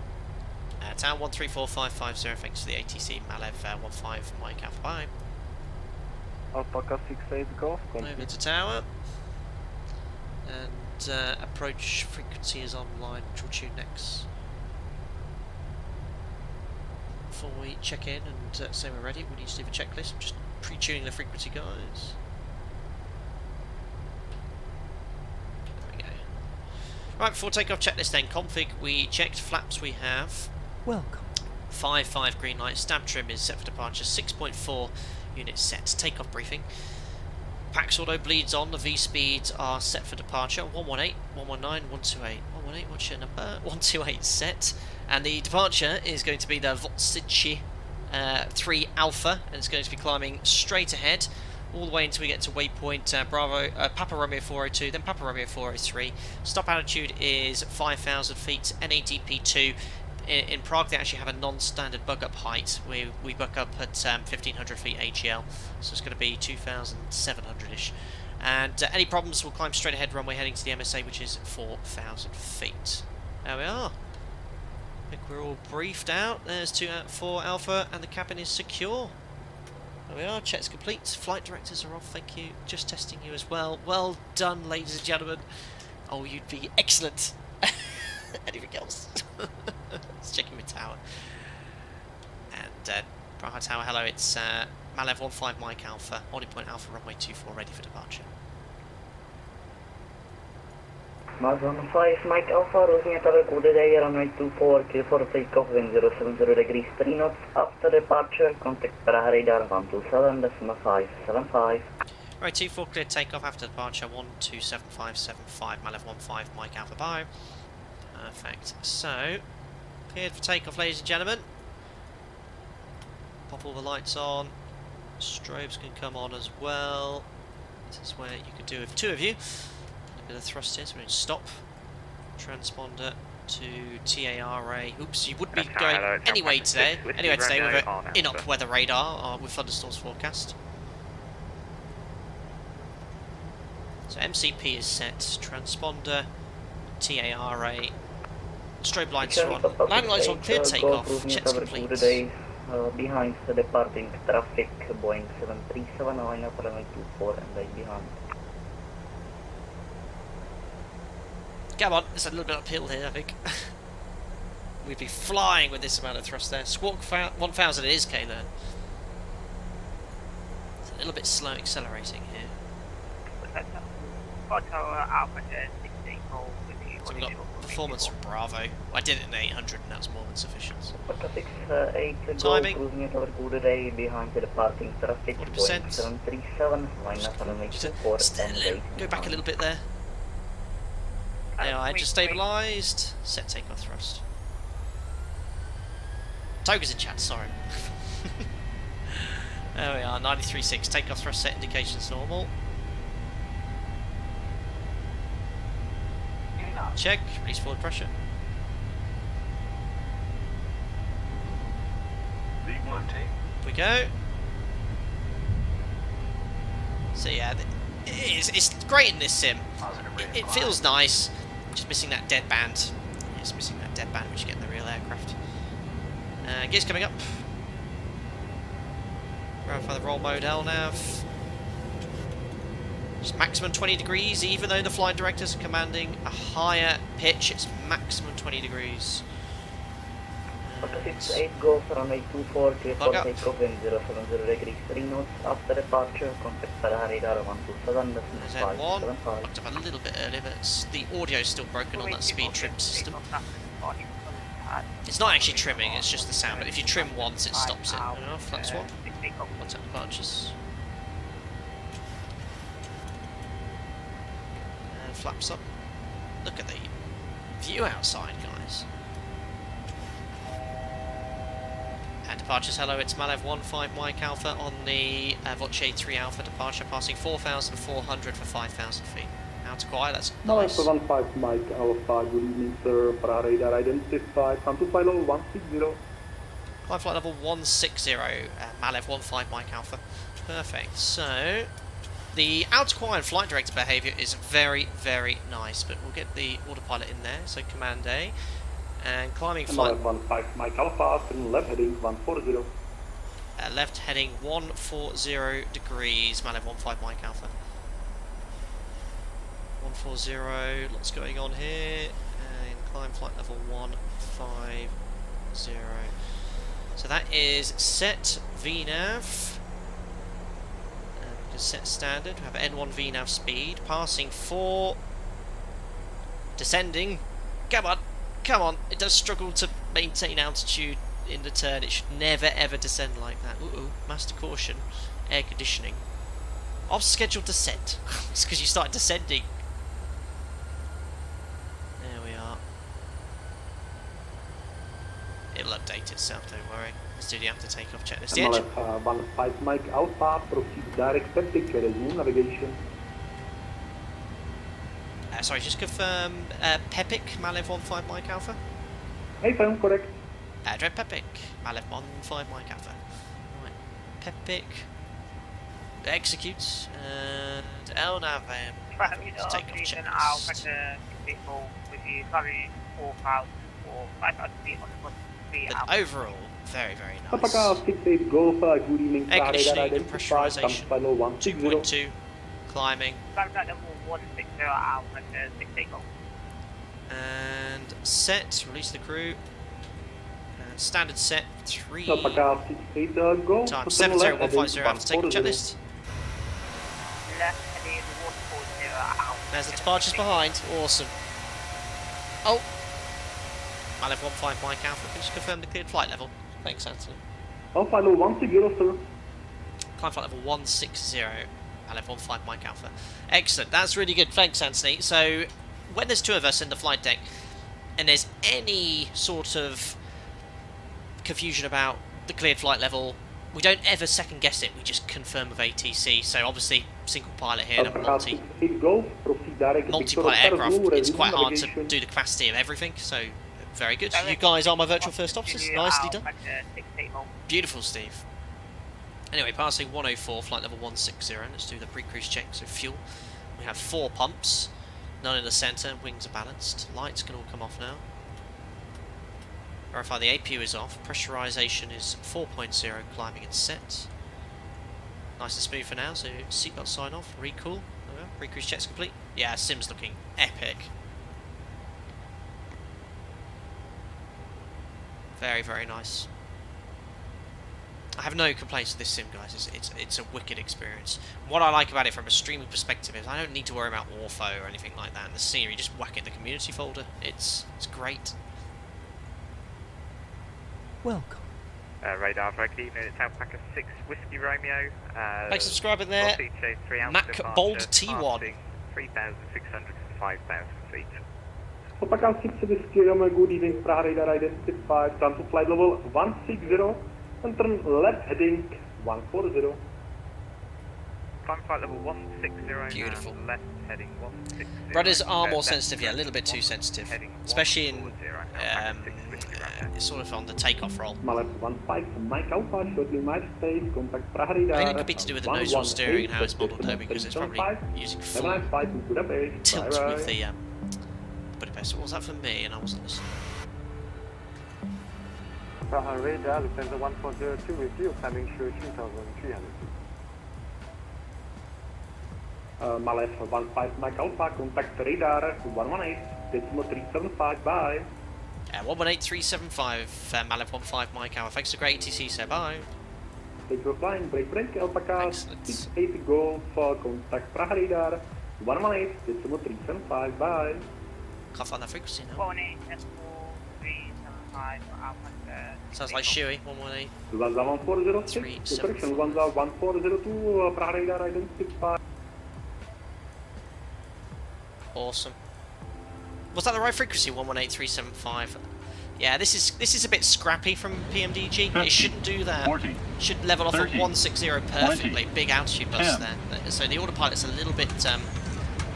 Town 134550, thanks to the ATC, Malev 15 Mike Alpha, bye. Alpaca 68 Golf, Over to tower. And approach frequency is online, which we'll tune next. Before we check in and say we're ready, we need to do the checklist. I'm just pre-tuning the frequency, guys. There we go. Right, before takeoff checklist then, config, we checked flaps we have. Welcome. 5 green light, stab trim is set for departure, 6.4 units set. Takeoff briefing. Pax auto bleeds on, the V speeds are set for departure, 118, 119, 128. 118, what's your number? 128 set. And the departure is going to be the VATSIM 3 Alpha, and it's going to be climbing straight ahead all the way until we get to waypoint Papa Romeo 402, then Papa Romeo 403. Stop altitude is 5,000 feet, NADP 2. In Prague they actually have a non-standard bug-up height. We bug up at 1,500 feet AGL, so it's going to be 2,700-ish. And any problems, we'll climb straight ahead runway heading to the MSA, which is 4,000 feet. There we are. I think we're all briefed out. There's 4 Alpha, and the cabin is secure. There we are, checks complete. Flight directors are off, thank you. Just testing you as well. Well done, ladies and gentlemen. Oh, you'd be excellent. Anything else? Let's check in with tower. And Prague Tower, hello, it's Malev 15 Mike Alpha, holding point Alpha, runway 24, ready for departure. Malev 15, Mike Alpha, looking at our good day, runway 24, clear for takeoff, wind 070 degrees, 3 knots. After departure, contact Prague radar 127.575. Right, 24 clear takeoff after departure, 127575, Malev 15, Mike Alpha, bye. Perfect. So, cleared for takeoff, ladies and gentlemen. Pop all the lights on. Strobes can come on as well. This is where you could do with 2 of you. A bit of thrust here, so we're going to stop. Transponder to TARA. Oops, you would be going anyway today. Anyway today with an in-up weather radar with thunderstorms forecast. So MCP is set. Transponder, TARA. Strobe lights are on. Landing lights on. Cleared takeoff. Checks complete. Behind the departing traffic, Boeing 737, line up runway 24 and right behind. Come on, it's a little bit uphill here, I think. We'd be flying with this amount of thrust there. Squawk 1000 it is, Kayla. It's a little bit slow accelerating here. So we've got performance from Bravo. I did it in 800 and that's more than sufficient. Timing. Cruising at our good day behind the departing traffic, 40%. Boeing 737, line up runway 24 and right. Go back a little bit there. There I just stabilised. Set takeoff thrust. Toga's in chat, sorry. There we are, 93.6. Takeoff thrust set indications normal. Check, release forward pressure. Lead 1 tape. Here we go. So yeah, it's great in this sim. It feels nice. Just missing that dead band. It's missing that dead band which you get in the real aircraft. Gears coming up. Verify the roll mode LNAV. It's maximum 20 degrees, even though the flight directors are commanding a higher pitch, it's maximum 20 degrees. 68 go for runway 24, clear for takeoff, wind 070 degrees, 3 knots. After departure, contact Prague radar 127.575. Locked up a little bit earlier, but the audio's still broken on that speed trim system. It's not actually trimming, it's just the sound, but if you trim once it stops it. Flaps 1. Contact departures. And flaps up. Look at the view outside, guys. And departures, hello, it's Malev 15 Mike Alpha on the VATSIM 3 Alpha departure, passing 4,400 for 5,000 feet. Out to quiet, that's nice. Malev 15 Mike Alpha, good evening sir, Prague radar identified, come to flight level 160. Climb flight level 160, Malev 15 Mike Alpha. Perfect, so the out-to-quiet flight director behaviour is very, very nice, but we'll get the autopilot in there, so Command A. And climbing flight. Malev 15 Mike Alpha, turn left heading 140. Left heading 140 degrees, Malev 15 Mike Alpha. 140, lots going on here. And climb flight level 150. So that is set VNAV. And set standard, we have N1 VNAV speed, passing 4. Descending. Come on. Come on, it does struggle to maintain altitude in the turn. It should never ever descend like that. Ooh, master caution, air conditioning. Off scheduled descent. It's because you started descending. There we are. It'll update itself, don't worry. Let's do the after takeoff checklist. The engine. 15 Mike Alpha, proceed direct septic, resume navigation. Sorry, just confirm Pepic, Malev 15 Mike Alpha. Hey, I'm correct. Dread Pepic, Malev 15 Mike Alpha. Right, Pepic executes and LNAV. Take off checklist. But overall, very, very nice. Air conditioning and pressurization. 2.2, climbing. And set, release the crew. And standard set 3 times 70150 after takeoff checklist. There's the departures behind, awesome. Oh! Malev 15 Mike Alpha, can you just confirm the cleared flight level? Thanks, Anthony. Alpha level 160, sir. Climb flight level 160, Malev 15 Mike Alpha. Excellent, that's really good, thanks Anthony. So, when there's two of us in the flight deck, and there's any sort of confusion about the cleared flight level, we don't ever second guess it, we just confirm with ATC. So obviously single pilot here and a multi-pilot aircraft, it's quite hard to do the capacity of everything, so very good. You guys are my virtual first officers, nicely done. Beautiful, Steve. Anyway, passing 104, flight level 160, let's do the pre-cruise check. So fuel, we have 4 pumps, none in the centre, wings are balanced, lights can all come off now. Verify the APU is off, pressurisation is 4.0, climbing and set. Nice and smooth for now, so seatbelt sign off, recool, pre-cruise check's complete. Yeah, sim's looking epic. Very, very nice. I have no complaints with this sim, guys. It's a wicked experience. What I like about it from a streaming perspective is I don't need to worry about Warfo or anything like that. And the scenery, just whack it in the community folder. It's great. Welcome. Radar for Key, it's Alpaca 6 Whiskey Romeo. Thanks for subscribing there. Mac Bold T1. 3,600 to 5,000 feet. Alpaca 6 Whiskey Romeo, good evening. Prague radar identified. Turn to flight level 160 and turn left heading 140. Climb flight level 160. Beautiful. Left heading 160. Rudders are more sensitive, yeah, a little bit too sensitive. Especially in sort of on the takeoff roll. Malev 15 Mike Alpha, shortly might space, contact Prague radar. I think it could be to do with the nose wheel steering and how it's modelled home, because it's probably using full tilt with the Budapest. What was that for me? And I wasn't listening. Prague radar, Lufthansa 1402 with you, climbing through 2,300. Malev 15 Mike Alpha, contact radar 118.375, bye. 118.375, Malev 15 Mike Alpha. Thanks to great ATC, so bye. Thanks for flying, break, Alpaca 68 Golf, contact Prague radar 118.375, bye. Can't find that frequency now. 118.375 Alpaca. Sounds like Shuey, 118. Lufthansa 1406, correction, Lufthansa 1402, Prague radar identified. Awesome. Was that the right frequency? 118.375. Yeah, this is a bit scrappy from PMDG. It shouldn't do that. 40, should level off 30, at 160 perfectly. 20, Big altitude bust 10. there. So the autopilot's a little bit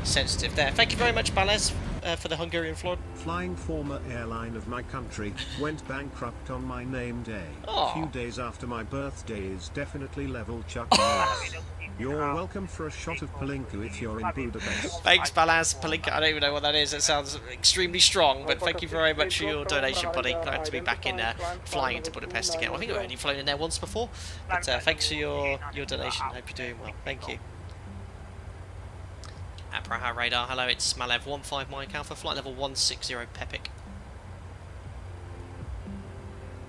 sensitive there. Thank you very much, Balez, for the Hungarian floor. Flying former airline of my country went bankrupt on my name day. Oh. A few days after my birthday is definitely level Chuck Norris. You're welcome for a shot of Palinka if you're in Budapest. Thanks, Balaz. Palinka, I don't even know what that is. It sounds extremely strong, but thank you very much for your donation, buddy. Glad to be back in flying into Budapest again. Well, I think I've only flown in there once before, but thanks for your donation. Hope you're doing well. Thank you. At Praha Radar, hello, it's Malev 15 Mike Alpha, flight level 160 Pepic.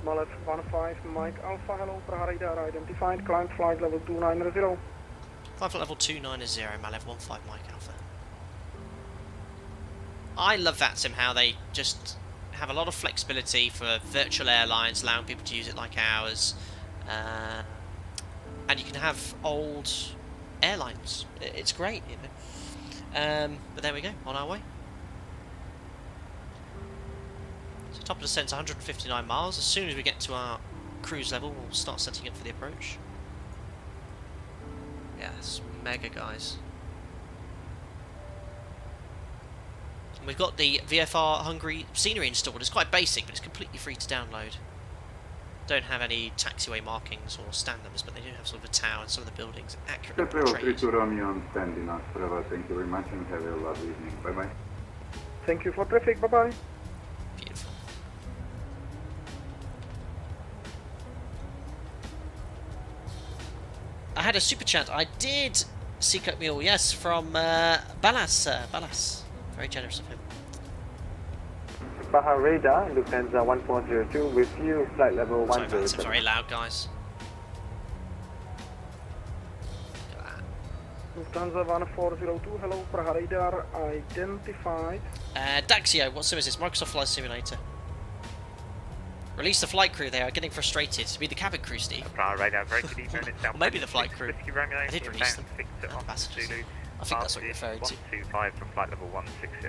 Malev 15 Mike Alpha, hello, Praha Radar identified, climb flight level 290. Flight level 290, Malev 15 Mike Alpha. I love VATSIM, how they just have a lot of flexibility for virtual airlines, allowing people to use it like ours. And you can have old airlines. It's great, you know. But there we go, on our way. So top of descent, 159 miles. As soon as we get to our cruise level, we'll start setting up for the approach. Yes, mega, guys. And we've got the VFR Hungary scenery installed. It's quite basic, but it's completely free to download. Don't have any taxiway markings or stand numbers, but they do have sort of a tower and some of the buildings accurately portrayed. Thank you very much and have a lovely evening. Bye-bye. Thank you for traffic, bye-bye. Beautiful. I had a super chat. I did seek out meal, yes, from Balas. Balas. Very generous of him. Praha radar, Lufthansa 1402 with you, flight level 107. Sorry, very loud, guys. Lufthansa 1402, hello, Praha radar identified. Daxio, what sim is this? Microsoft Flight Simulator. Release the flight crew, they are getting frustrated. Be the cabin crew, Steve. Praha radar, very good evening. Or maybe the flight crew. Whiskey Romeo, I did release them. Victor And the passengers. Zulu, I think that's what you're referring to. 125 from flight level 160.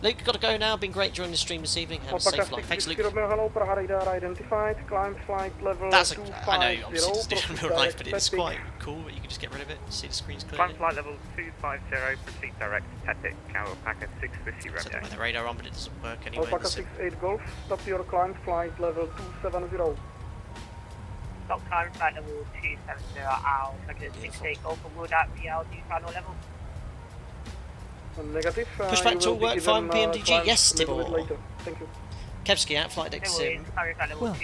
Luke, gotta go now. Been great during the stream this evening. Have a safe flight. Thanks, Luke. Hello, Praha radar identified. Climb flight level That's 250. I know, obviously it doesn't do it in real life, but it's quite cool that you can just get rid of it, see the screens clearly. Climb flight level 250, proceed direct to Tetic, Alpaca 650 I don't know Romeo. where the radar on, but it doesn't work anyway. Alpaca 68 Golf, stop your climb flight level 270. Stop climb flight level 270 Alpaca 68 Golf, and will that be our new final level? Negative. Pushback tool work fine, PMDG? Yes, Tibor. Thank you. Kevsky out, flight deck sim. Well,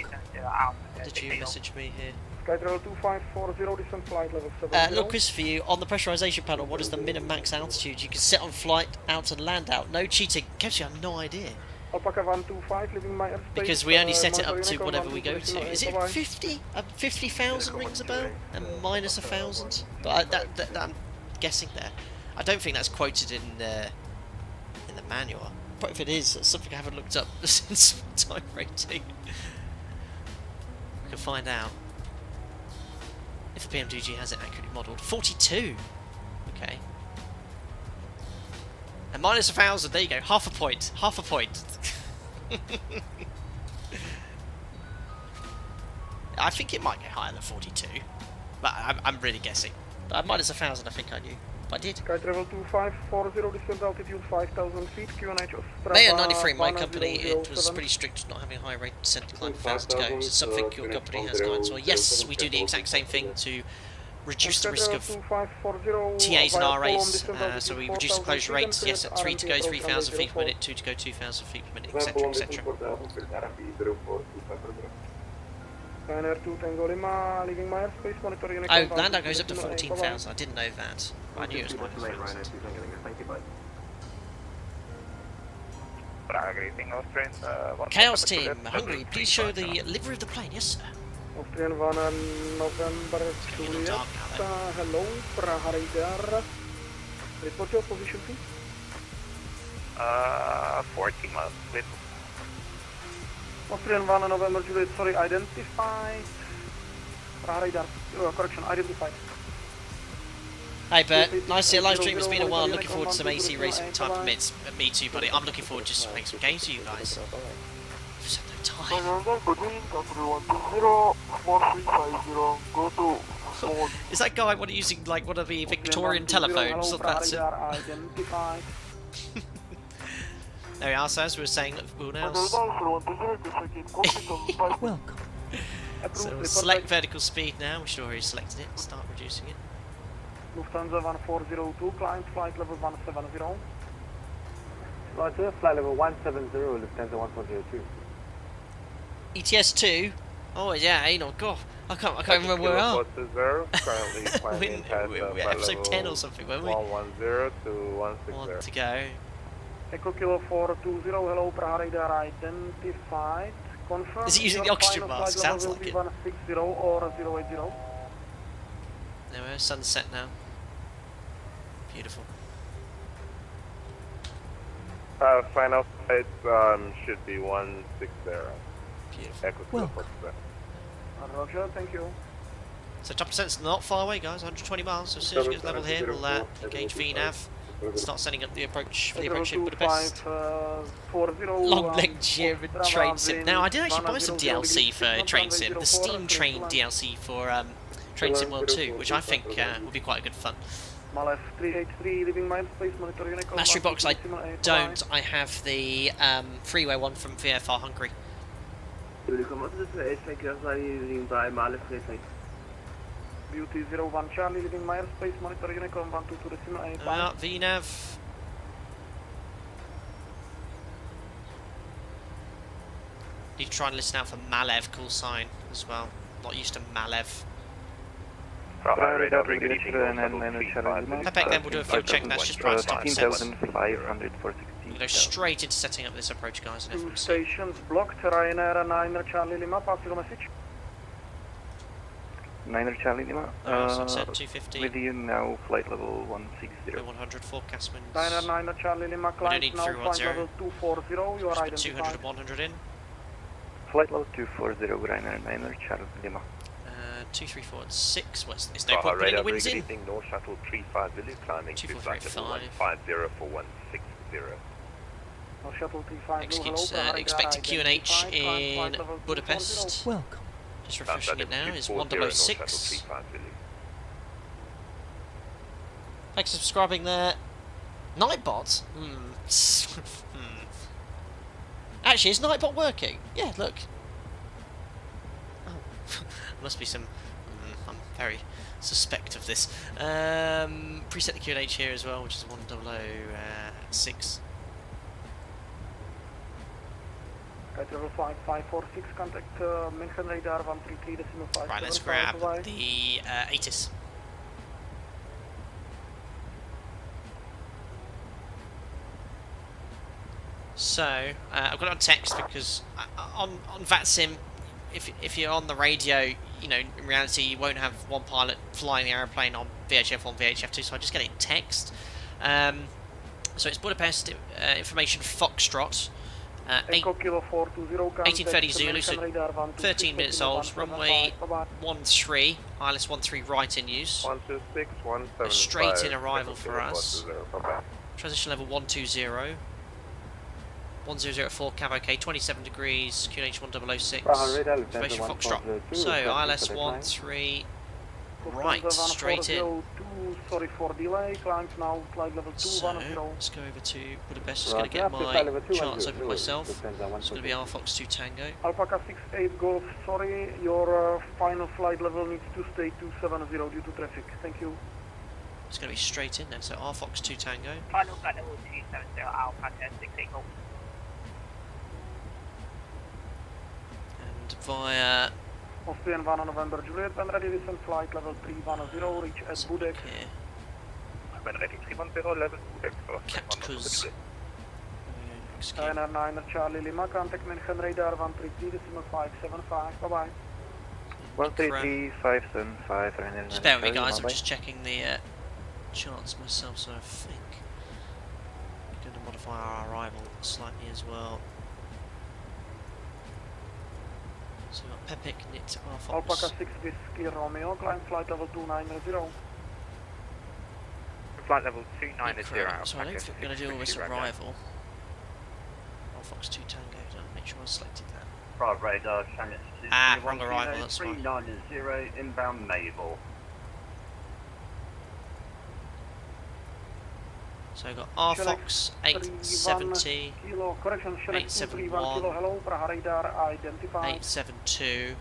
Did you message me here? Skytrail 2540, descent flight level 70. Little quiz for you. On the pressurization panel, what is the min and max altitude you can set on flight out and land out? No cheating. Kevsky, I have no idea. Alpaca 125, leaving my airspace. Because we only set it up to whatever we go to. Is it 50? 50,000 rings a bell? And minus 1,000? But that I'm guessing there. I don't think that's quoted in the manual. But if it is, it's something I haven't looked up since type rating. We can find out if the PMDG has it accurately modelled. 42! Okay. And minus 1,000, there you go, half a point. Half a point. I think it might get higher than 42. But I'm really guessing. But minus 1,000 I think I knew. I did. Sky travel 2540, descent altitude 5,000 feet, QNH Ostrava. Mayor 93, my company, it was pretty strict not having high rate descent to climb fast to go. Is it something your company has guidance on? Yes, we do the exact same thing to reduce the risk of TAs and RAs. So we reduce the closure rates, yes, at 3 to go 3,000 feet per minute, 2 to go 2,000 feet per minute, etc, etc. Ryanair 2 Tango Lima, leaving my airspace, monitoring... Oh, Landau goes up to 14,000, I didn't know that. I knew it was minus 1,000. Chaos Team, Hungary, please show the livery of the plane, yes sir. Austrian 1 November Juliet, hello, Praha radar. Report your position please. 14 miles, with Austrian 1 November Juliet, sorry, identified. Praha radar, correction, identified. Hey Bert, nice to see a live stream, it's been a while, looking forward to some AC racing time permits. Me too buddy, I'm looking forward to just playing some games with you guys. I've just had no time. Is that guy using like one of the Victorian telephones? That's it. There we are, so as we were saying, welcome. So we'll select vertical speed now, we should already selected it, start reducing it. Lufthansa 1402, climb flight level 170. Roger, flight level 170, Lufthansa 1402. ETS 2? Oh yeah, Anal, God, I can't remember where we are. We're episode 10 or something, weren't we? 110 to 160. 1 to go. Echo Kilo 420, hello, Praha radar identified. Confirm. Is he using the oxygen mask? Sounds like it. 160 or 080. There we are, sunset now. Beautiful. Final flight should be 160. Beautiful. Echo Kilo 420. Roger, thank you. So top percent's not far away, guys. 120 miles. So as soon as we get level here, we'll engage VNav. Start setting up the approach for the approach in Budapest. Long leg German train sim. Now I did actually buy some DLC for train sim. The Steam Train DLC for Train Sim World 2, which I think will be quite good fun. Malev 383, leaving my space, monitoring Mastery box I don't. I have the freeway one from VFR Hungary. Beauty 01 Charlie, leaving my airspace, monitoring Unicorn 122.8. VNav. Need to try and listen out for Malev call sign as well. Not used to Malev. Back then we'll do a fuel check, that's just price time sets. We'll go straight into setting up this approach, guys. And Two stations blocked, Ryanair 9 Charlie Lima, pass your message. Niner Charlie Lima. Sunset 250. With you now, flight level 160. 100 forecast winds. Niner Charlie Lima, We don't climb need now, flight 310. level 240, you are Just put 200 identified. and 100 in. Flight level 240, Niner Charlie Lima. 234 and 6. Well, it's no point putting the winds in. North Shuttle 35 climbing to flight level 150 for 160. North Shuttle 35, Executes expected QNH in Budapest. Welcome. Just refreshing it now, is 1006. Thanks for subscribing there. Nightbot? Actually, is Nightbot working? Yeah, look. Oh, must be some... I'm very suspect of this. Preset the QNH here as well, which is 1006. Level 5546, contact München radar 133.5. Right, let's grab the ATIS. So, I've got it on text because on VATSIM, if you're on the radio, you know, in reality you won't have one pilot flying the aeroplane on VHF 1, VHF 2, so I just get it in text. So it's Budapest, information Foxtrot. 1830 Zulu, so 13 minutes old, runway 13, ILS 13 right in use. 126, 175. A straight in arrival for us. Transition level 120. 1004 Cav OK, 27 degrees, QNH 1006. Information Foxtrot. So ILS 13 right, straight in. Sorry for delay, climbs now, flight level 210. Let's go over to Budapest. Just going to get my charts open myself. It's going to be RFox 2 Tango. Alpaca 68 Golf, sorry, your final flight level needs to stay 270 due to traffic. Thank you. It's going to be straight in then, so RFox 2 Tango. Final flight level 270, Alpaca 68 Golf. And via... Austrian 1 November Juliet, when ready, descend flight level 310, reach at Budek. When ready, 310, level Budek. Capticus. Niner Charlie Lima, contact München radar 133.575, bye bye. 133.575, just bear with me guys, I'm just checking the charts myself, so I think I'm going to modify our arrival slightly as well. So we've got Pepic, Nit, RFox. Alpaca 6 Whiskey Romeo, climb flight level 290. Flight level 290. So I don't think we're going to do all this arrival. RFox 2 Tango, make sure I selected that. Prague radar, channel wrong arrival, that's fine. 390, inbound naval. So we've got RFox 870, 871, 872.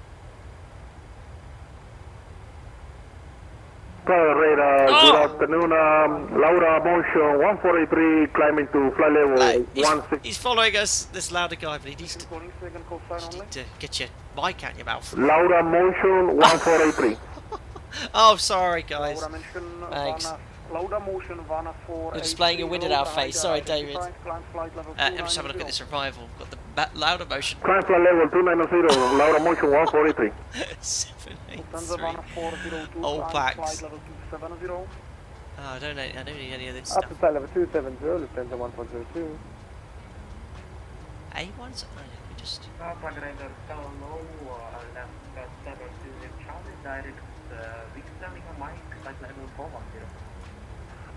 Prague radar, good afternoon, Laura Motion 143, climbing to flight level 16. He's following us, this louder guy, but he needs to get your mic out your mouth. Laura Motion 1483. Oh, sorry guys. Thanks. You're displaying your wind in our face. Sorry, David. I'm just having a look at this revival. Got the louder motion. Climb flight level 290, Laura Motion 143. 783. All packs. Oh, I don't need any of this stuff. Up to flight level 270, Lufthansa 1.02. A1's? Oh, let me just...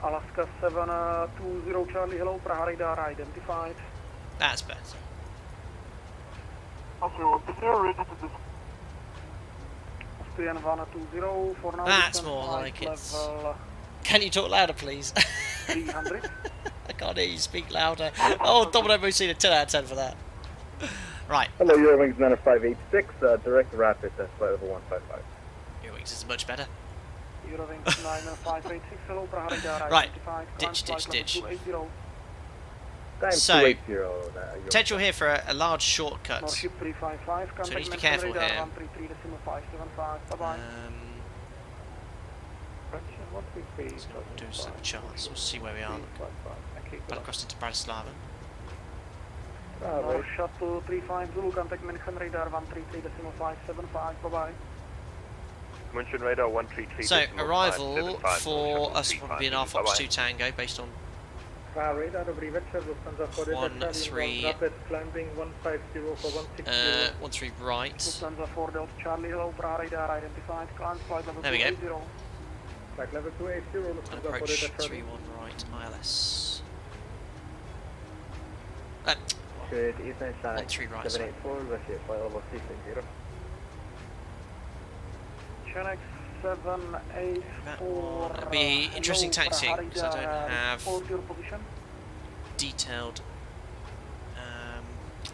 Alaska 720 Charlie, hello, Prague radar identified. That's better. Okay, well, Austrian 120 for now. That's more like it. Can you talk louder, please? 300. I can't hear you speak louder. Oh, Domino Musina, 10 out of 10 for that. Right. Hello, Eurowings 9586, direct rapid, flight level 155. Eurowings is much better. Eurowings 9586, hello, Prague radar right, identified. ditch. So, potential here for a large shortcut. Norship 355, so we need to be careful here. 133.575, So we'll do some charts, we'll see where we are. Back across into Bratislava. North Shuttle 35 Zulu, contact München radar 133.575, bye bye. Munchen radar 133. So, arrival for us will probably be in our Fox 2 Tango based on radar, dobrý večer, Lufthansa 13 climbing 150 for 160. 13 right. Lufthansa 4 Delta Charlie, hello, Prague radar identified, climb flight level 280. There we go. Flight level 280, Lufthansa 4 Approach Delta Charlie. 31 right, ILS. 13 right, sorry. 784, flight level 680. Chenex 784. It'll be interesting taxiing because I don't have detailed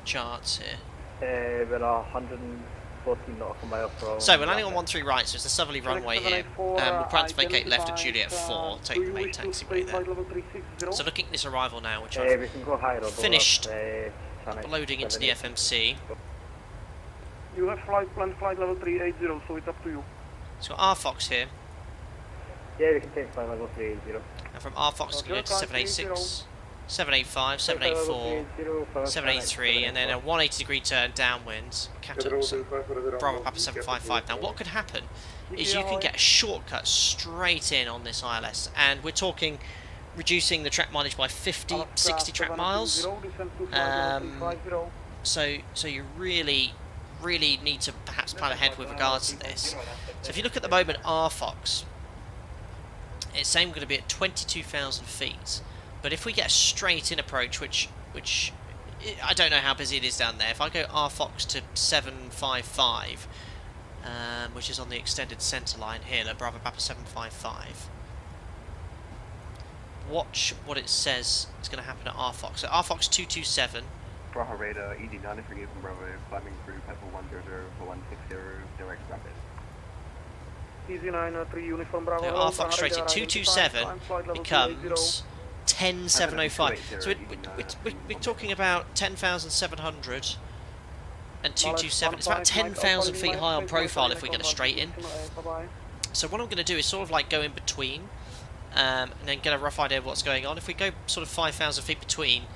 charts here. We're 114 nautical miles per hour. So we're landing on 13 right, so it's the southerly runway here. We plan to vacate left at Juliet 4, take the main taxiway there. So looking at this arrival now, which I've finished loading into the FMC. You have flight plan, flight level 380, so it's up to you. So our Fox here. Yeah, we can take flight level 380. And from our Fox we go to 786, 785, 784, 783, and then a 180 degree turn downwind, Catos, Bravo Papa 755. Now what could happen is you can get a shortcut straight in on this ILS, and we're talking reducing the track mileage by 50, 60 track miles. So you really need to perhaps plan ahead with regards to this. So if you look at the moment, our Fox, it's saying we're going to be at 22,000 feet. But if we get a straight in approach, which I don't know how busy it is down there. If I go R Fox to 755, which is on the extended centre line here, at Bravo Papa 755. Watch what it says is going to happen at R Fox. So R Fox 227. Bravo radar, ED9 is forgiven, Bravo, climbing through Pepper 100 for 160, direct rapid. EZ9 uniform Bravo. So R Fox straight in 227 becomes 10,705. So we're talking about 10,700 and 227. It's about 10,000 feet high on profile if we get a straight in. So what I'm going to do is sort of like go in between and then get a rough idea of what's going on. If we go sort of 5,000 feet between,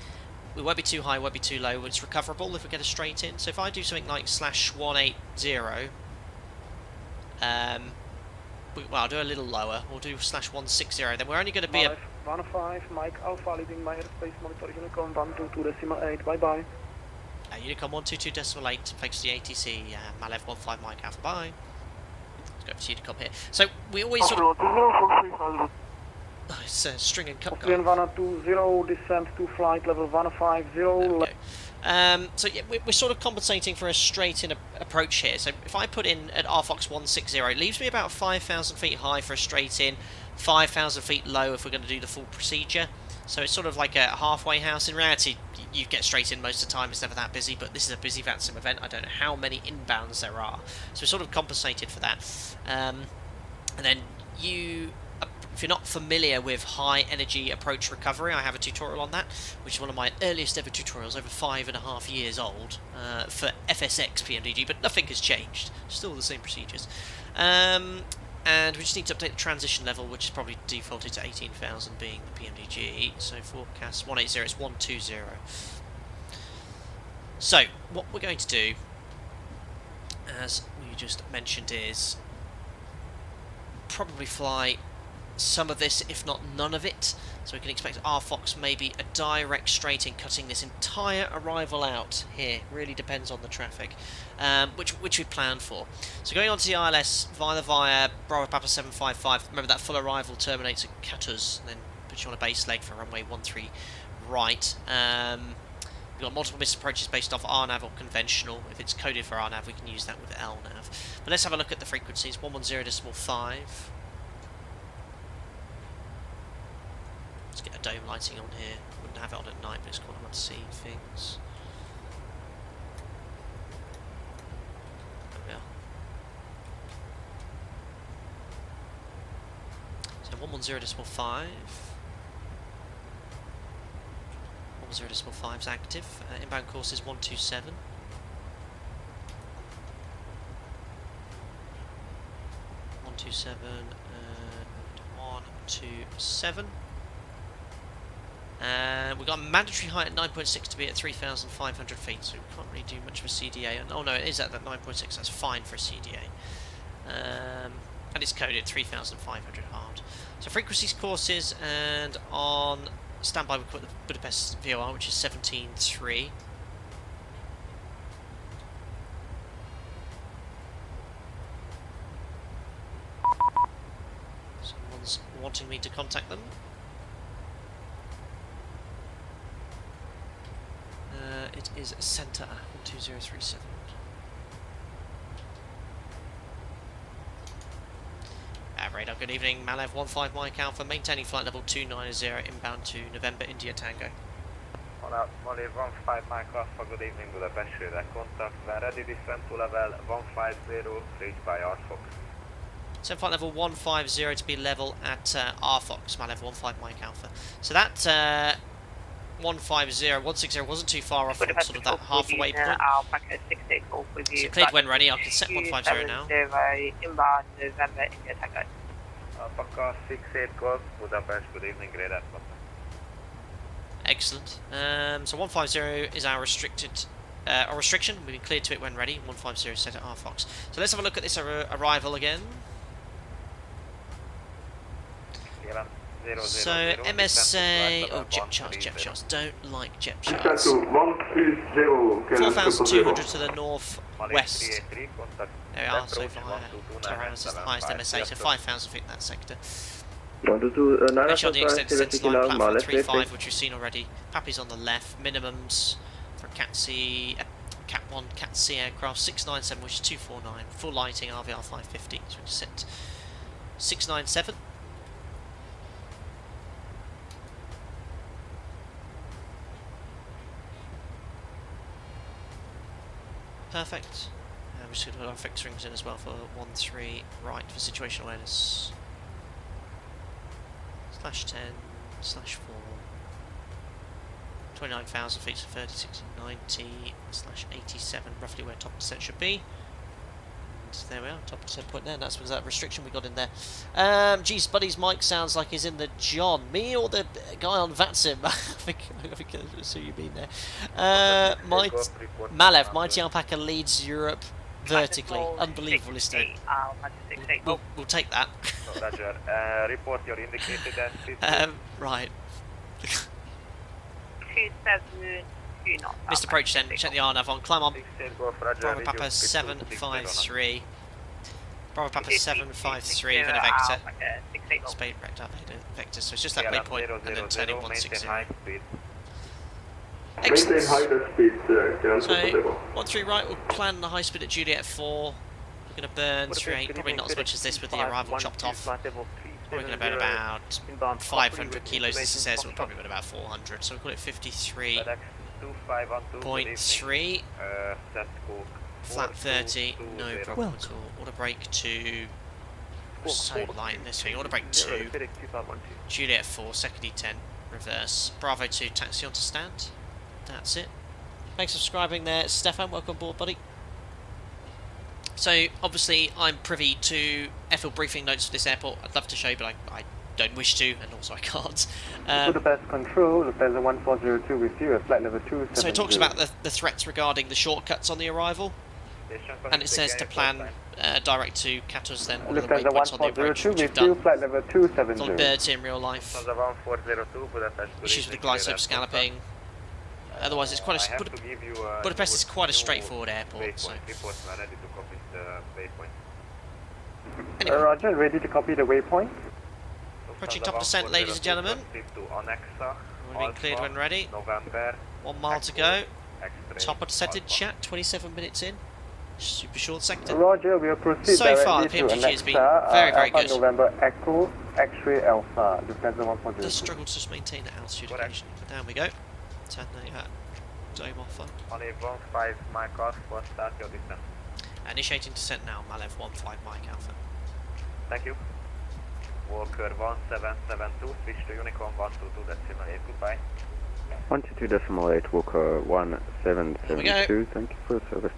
we won't be too high, won't be too low, it's recoverable if we get a straight in. So if I do something like /180, well, I'll do a little lower, we'll do /160, then we're only going to be a... 1-5, Mike Alpha leading my airspace monitor, Unicom 122.8, bye bye. Unicom 122.8, thanks to the ATC, Malev 15 Mike Alpha, bye. Let's go to Unicom here. So we always sort of... It's a string and cut guy. 120, descent to flight level 150. So yeah, we're sort of compensating for a straight-in approach here. So if I put in at RFox 160, it leaves me about 5,000 feet high for a straight-in, 5,000 feet low if we're going to do the full procedure. So it's sort of like a halfway house. In reality, you get straight in most of the time, it's never that busy, but this is a busy VATSIM event. I don't know how many inbounds there are. So we're sort of compensated for that. And then if you're not familiar with high energy approach recovery, I have a tutorial on that, which is one of my earliest ever tutorials, over 5.5 years old, for FSX PMDG, but nothing has changed, still the same procedures. And we just need to update the transition level, which is probably defaulted to 18,000 being the PMDG, so forecast 180, it's 120. So, what we're going to do, as we just mentioned, is probably fly some of this, if not none of it, so we can expect RFox maybe a direct straight in, cutting this entire arrival out here. Really depends on the traffic, which we planned for. So going on to the ILS via Bravo Papa 755. Remember that full arrival terminates at Catus, and then puts you on a base leg for runway 13 right. We've got multiple missed approaches based off RNAV or conventional. If it's coded for RNAV, we can use that with LNAV. But let's have a look at the frequencies. 110.5. Let's get a dome lighting on here. Wouldn't have it on at night, but it's quite hard to see things. There we are. So 110.5. 110.5 is active. Inbound course is 127. 127 and 127. We've got a mandatory height at 9.6 to be at 3,500 feet, so we can't really do much of a CDA. Oh no, it is at that 9.6, that's fine for a CDA. and it's coded 3,500 hard. So frequencies, courses, and on standby we've got the Budapest VOR, which is 17.3. Someone's wanting me to contact them. It is Centre 12037. Radar, good evening. Malev 15 Mike Alpha, maintaining flight level 290 inbound to November India Tango. Malev 15 Mike Alpha, good evening Budapest, radar contact, when ready descend to level 150, reached by RFOX. So flight level 150 to be level at RFOX, Malev 15 Mike Alpha. So that 150, 160 wasn't too far off from sort of that halfway point. So cleared when ready, I can set 150 now. Inbound November India Tango. Alpaca 68 Golf, Budapest, good evening, radar contact. Excellent. So 150 is our restriction. We've been cleared to it when ready. 150 set at RFOX. So let's have a look at this arrival again. So MSA, jet charts, don't like jet charts. 4,200 to the northwest. There we are, so via Terranos is the highest MSA, so 5,000 feet in that sector. Mention the extended centre line platform 3.5, which we've seen already. Pappy's on the left, minimums for Cat C, Cat 1, Cat C aircraft, 697, which is 249. Full lighting, RVR 550, so we just set 697. Perfect. We're just going to put our fixed rings in as well for 13 right for situational awareness. /10, /4. 29,000 feet, so 3690 /87, roughly where top descent should be. And there we are, top descent point there, and that's that restriction we got in there. Geez, Buddy's mic sounds like he's in the John. Me or the guy on VATSIM? I think that's who you mean there. Malev, Mighty Alpaca leads Europe vertically. Unbelievable, isn't it? We'll take that. Roger. Report your indicated density. Right. 272 knots. Missed approach then, check the RNAV on, climb on. Bravo Papa 753. Bravo Papa 753 for the vector. Spade rector vector, so it's just that waypoint and then turning 160. Excellent. So, 13 right, we'll plan the high speed at Juliet 4. We're going to burn through 8, probably not as much as this with the arrival chopped off. We're going to burn about 500 kilos, this says, we'll probably burn about 400, so we'll call it 53.3. Flat 30, no problem at all. Order brake to... so light in this thing. Order brake 2. Juliet 4, second E10, reverse. Bravo 2, taxi onto stand. That's it. Thanks for subscribing there, Stefan. Welcome aboard, buddy. So, obviously, I'm privy to airfield briefing notes for this airport. I'd love to show you, but I don't wish to, and also I can't. Budapest Control, Lufthansa 1402 with you, flight level 270. So it talks about the threats regarding the shortcuts on the arrival, and it says to plan direct to Katos, then one of the waypoints on the approach, which you've done. Flight level 270. On birds in real life. Issues with the glide slope scalloping. Otherwise, it's quite a Budapest is quite a straightforward airport. So. Anyway. Roger, ready to copy the waypoint. Approaching top descent, ladies and gentlemen. We've been cleared when ready. 1 mile to go. Top of descended chat, 27 minutes in. Super short sector. Roger, we'll proceed so far, the PMDG has been very, very good. November Echo, X-ray Alpha, Lufthansa 140. Does struggle to just maintain the altitude occasionally, but down we go. Turn the dome off. Initiating descent now, Malev 15 Mike Alpha. Thank you. Walker 1772, switch to Unicorn 122.8, goodbye. 122.8, Walker 1772, thank you for your service.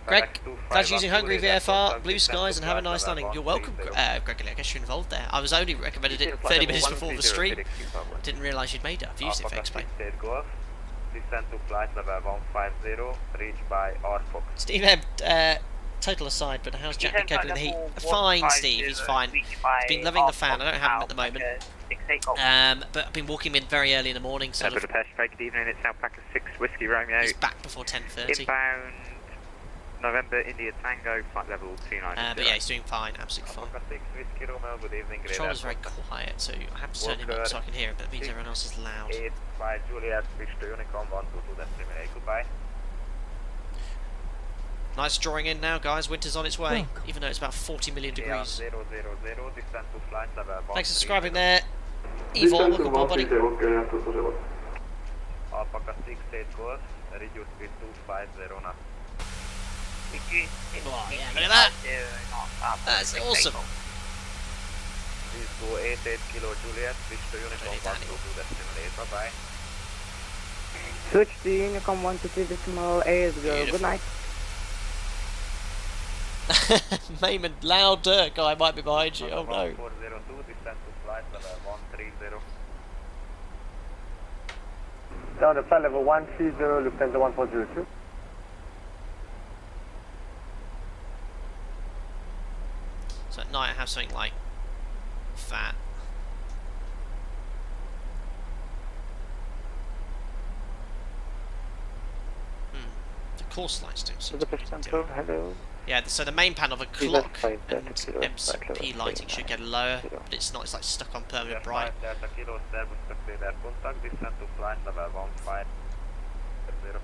Greg, thanks for using Hungary VFR, blue skies, and have a nice landing. You're welcome, Gregory. I guess you're involved there. I was only recommended it 30 minutes before the stream. Didn't realise you'd made it. I've used it for explain. Descend to flight level 150, reached by RFOX. Steve M, total aside, but how's Jack Descent coping in the heat? level Fine, 150, Steve, he's fine. He's been by loving the Alpha fan, I don't have him at the moment. Alpha 68 But I've been walking him in very early in the morning, so Budapest, very good evening, it's Alpaca 6 Whiskey Romeo. he's back before 10:30. Inbound November India Tango, flight level 290. But yeah, he's doing fine, absolutely fine. Alpaca 6 Whiskey Romeo, good evening. Controller's very quiet, so I have to turn him up so I can hear him, but it means everyone else is loud. 85 Juliet, switch to Unicom 122, that's terminate, goodbye. Nice drawing in now, guys. Winter's on its way, even though it's about 40 million degrees. 000, descent to flight level 130. Thanks for subscribing there. Evil, welcome aboard, buddy. Alpaca 68 course, reduce speed 250 knots. Oh, yeah, look at that. That's awesome. Please go 88 Kilo Juliet, switch to Unicom 122, that's terminate, bye bye. Switch to Unicom 122.8, go. Good night. Mayman, louder, guy might be behind you. Oh no. 402, descent to flight level 130. Down to flight level 130, Lufthansa 1402. So at night I have something like fat. The course lights doing something. Hello. Yeah, so the main panel, the clock and MCP lighting should get lower, but it's not, it's like stuck on permanent bright.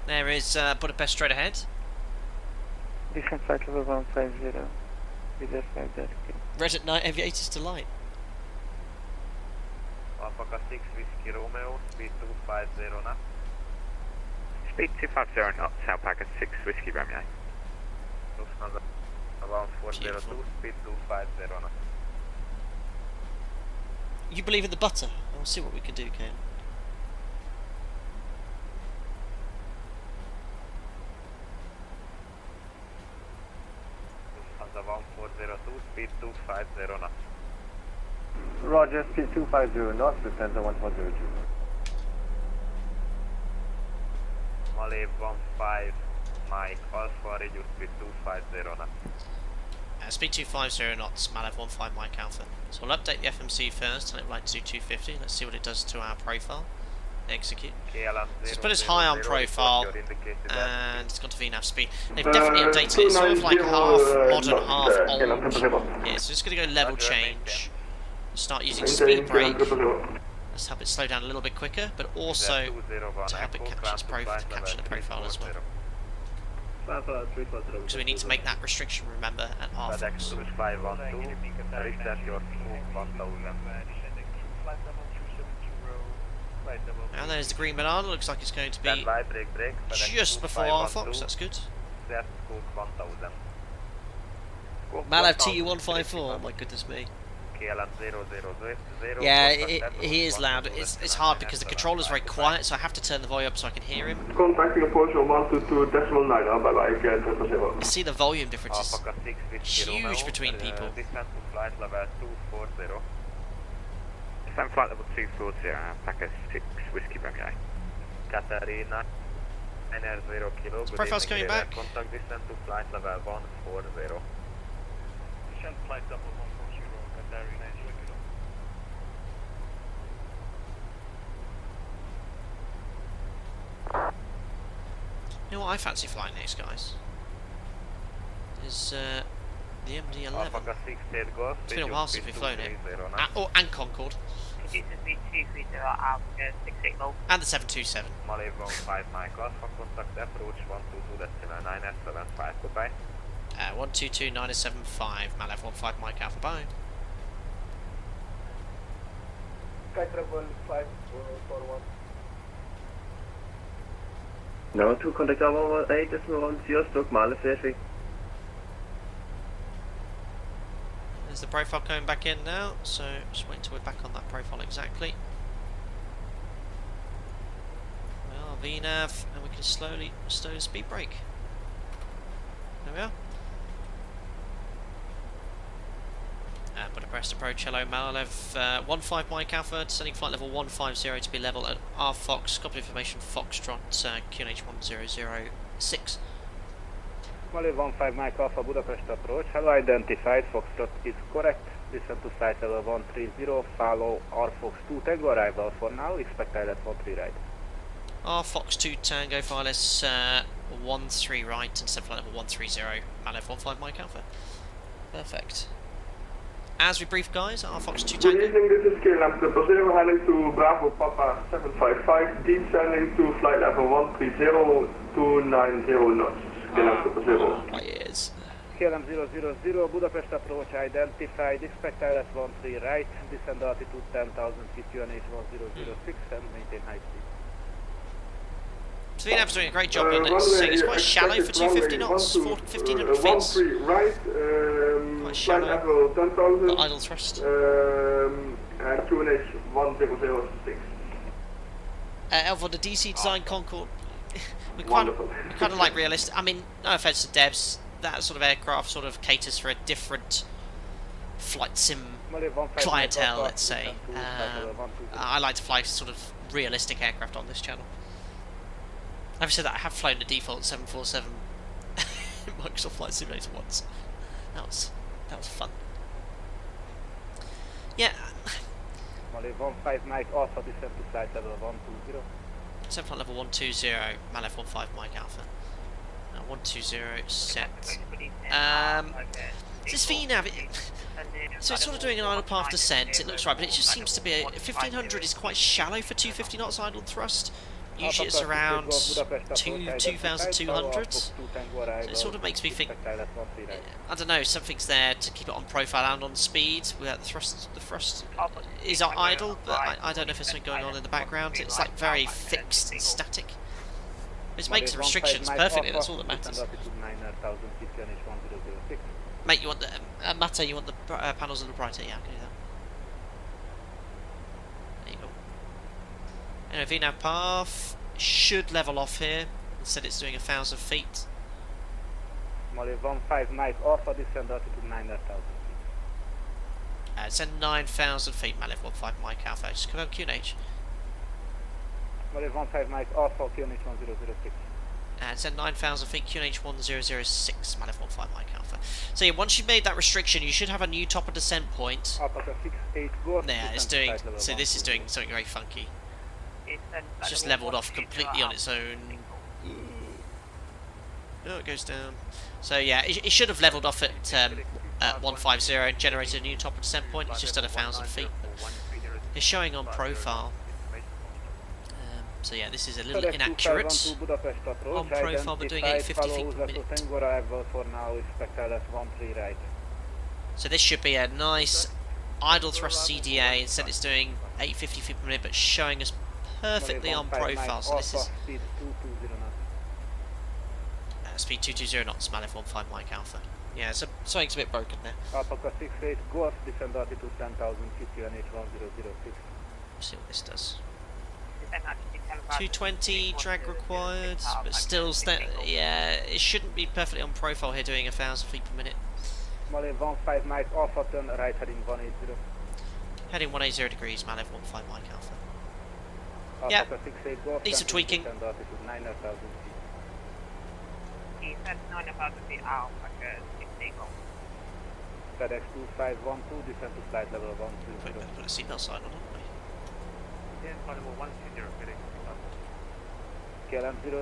There is Budapest straight ahead. Descent flight level 150. Red at night, aviators to light. Alpaca 6 Whiskey Romeo, speed 250 knots. Speed 250 knots, Alpaca 6 Whiskey Romeo. Around 402, speed 250 knots. You believe in the butter? We'll see what we can do, Kane. Around 402, speed 250 knots. Roger, speed 250 knots, Lufthansa 1402. Malev 15, Mike, Alpha, reduce speed 250 knots. Speed 250 knots, Malev 15 Mike Alpha. So we'll update the FMC first, tell it we'd like to do 250. Let's see what it does to our profile. Execute. So let's put us high on profile, and it's gone to VNAV speed. They've definitely updated it. It's sort of like half modern, half old. Yeah, so it's going to go level change. Start using speed brake. Let's help it slow down a little bit quicker, but also to help it capture the profile as well. So we need to make that restriction, remember, at R Fox. And there's the green banana, looks like it's going to be just before R Fox, that's good. Malev TU154, oh my goodness me. Yeah, he is loud. It's hard because the controller's very quiet, so I have to turn the volume up so I can hear him. Contacting approach on 122.9, bye-bye, You see the volume difference is huge between people. Descent flight level 240, Alpaca 6 Whiskey Romeo. Katarina, NR0 Kilo, the profile's coming back. Contact descent to flight level 140. Descent flight level 140, Katarina, 0 Kilo. You know what I fancy flying next, guys? Is the MD-11. It's been a while since we've flown it. And Concorde. And the 727. Malev 15 Mike Alpha, contact approach 122.975, goodbye. 122.975, Malev 15 Mike Alpha, bye. Sky Travel 541. No, to contact our 8.1, Sziasztok, Malev férfi. There's the profile coming back in now, so just wait until we're back on that profile exactly. Well, VNAV, and we can slowly speed brake. There we are. Budapest approach, hello Malev, 15 Mike Alpha, descending flight level 150 to be level at R Fox, copy information Foxtrot, QNH 1006. Malev 15 Mike Alpha Budapest approach. Hello, identified. Foxtrot is correct. Descend to flight level 130. Follow RFox 2 Tango arrival for now. Expect ILS 13 right. RFox 2 Tango, FILS 13 right, and set flight level 130. Malev 15 Mike Alpha. Perfect. As we brief, guys, RFox 2 Tango. Good evening, this is KLM 000 heading to Bravo Papa 755, descending to flight level 130 to 90 knots. KLM 000. My ears. KLM 000, Budapest approach identified. Expect ILS 13 right. Descend altitude 10,000 feet, QNH 1006, and maintain high speed. So VNAV's doing a great job, and it's quite shallow for 250 knots, 1500 feet. Right, Quite flight shallow. level 10,000. Got idle thrust. And QNH 1006. Elva, the DC design Concorde, we kind of like realistic. I mean, no offense to Debs, that sort of aircraft sort of caters for a different flight sim clientele, let's say. I like to fly sort of realistic aircraft on this channel. Having said that, I have flown the default 747 Microsoft Flight Simulator once. That was fun. Yeah. Malev 15 Mike Alpha, descend to flight level 120. Set flight level 120, Malev 15 Mike Alpha. 120 set. This VNAV, so it's sort of doing an idle path descent, it looks right, but it just seems to be 1500 is quite shallow for 250 knots idle thrust. Usually it's around 2,200, so it sort of makes me think, I don't know, something's there to keep it on profile and on speed, without the thrust is idle, but I don't know if there's something going on in the background. It's like very fixed and static. Which makes the restrictions perfectly, that's all that matters. Mate, you want the, Mate, you want the panels a little brighter? Yeah, I can do that. There you go. Anyway, VNAV path should level off here. Instead it's doing 1,000 feet. Malev 15 Mike Alpha, descend altitude 9,000 feet. It's at 9,000 feet, Malev 15 Mike Alpha. Just confirm QNH. Malev 15 Mike Alpha, QNH 1006. It's at 9,000 feet, QNH 1006, Malev 15 Mike Alpha. So yeah, once you've made that restriction, you should have a new top of descent point. Yeah, it's doing, so this is doing something very funky. It's just leveled off completely on its own. Oh, it goes down. So yeah, it should have leveled off at 150 and generated a new top of descent point. It's just at 1,000 feet. It's showing on profile. So yeah, this is a little inaccurate on profile, but doing 850 feet per minute. So this should be a nice idle thrust CDA. Instead it's doing 850 feet per minute, but showing us perfectly on profile. So this is speed 220 knots, Malev 15 Mike Alpha. Yeah, so something's a bit broken there. Alpaca 68 Golf, descend altitude 10,000 feet, QNH 1006. See what this does. 220 drag required, but still, yeah, it shouldn't be perfectly on profile here doing 1,000 feet per minute. Malev 15 Mike Alpha, turn right heading 180. Heading 180 degrees, Malev 15 Mike Alpha. Yeah, needs some tweaking. FedEx 2512, descend to flight level 120. Put a seatbelt sign on, haven't we?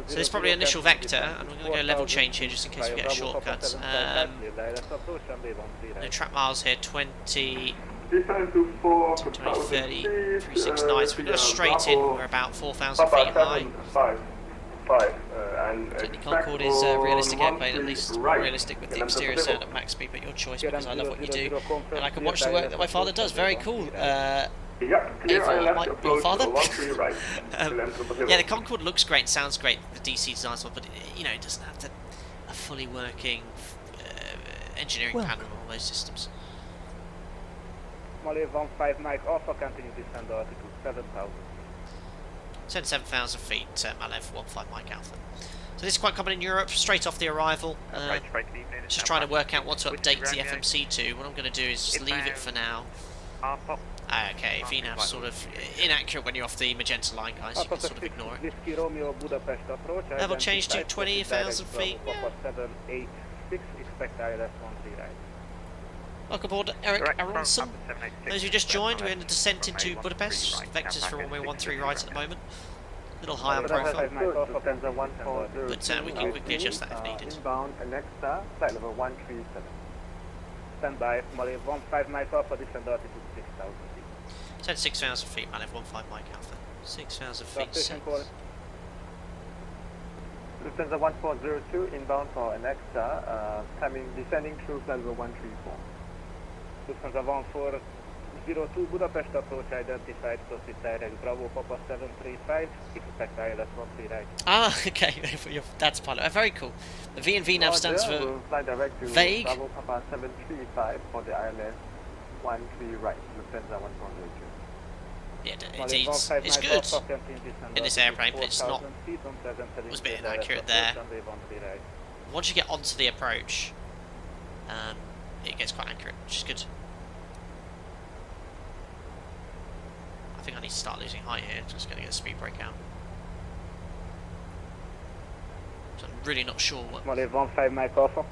So there's probably an initial vector, and we're going to go level change here just in case we get shortcuts. No track miles here, 20, 30, 369, so we've got a straight in, we're about 4,000 feet high. The Concorde is a realistic airplane, at least more realistic with the exterior sound at max speed, but your choice because I love what you do, and I can watch the work that my father does. Very cool. Your father? Yeah, the Concorde looks great, sounds great, the DC design stuff, but you know, it doesn't have a fully working engineering panel on all those systems. Malev 15 Mike Alpha, continue descend altitude 7,000. 7,000 feet, Malev 15 Mike Alpha. So this is quite common in Europe, straight off the arrival. Just trying to work out what to update the FMC to. What I'm going to do is just leave it for now. Okay, VNAV's sort of inaccurate when you're off the magenta line, guys. You can sort of ignore it. Whiskey Romeo Budapest approach. Level change to 20,000 feet. Papa 786, expect ILS 13 right. Welcome aboard, Eric Aronson. Those who just joined, we're in a descent into Budapest. Vectors for runway 13 right at the moment. A little high on profile, but we can quickly adjust that if needed. Inbound and next flight level 137. Stand by, Malev 15 Mike Alpha, descend altitude 6,000 feet. Said 6,000 feet, Malev 15 Mike Alpha. 6,000 feet. Lufthansa 1402 inbound for an extra, timing descending through flight level 134. Lufthansa 1402 Budapest approach identified, proceed direct Bravo Papa 735, expect ILS 13 right. Ah, okay, that's pilot. Very cool. The V and VNAV stands for we'll fly direct to vague. Bravo Papa 735 for the ILS 13 right, Lufthansa 1402. Yeah, it's good in this airplane, but it's not. It was a bit inaccurate there. Once you get onto the approach, it gets quite accurate, which is good. I think I need to start losing height here. Just going to get a speed break out. So I'm really not sure what. Malev 15 Mike Alpha.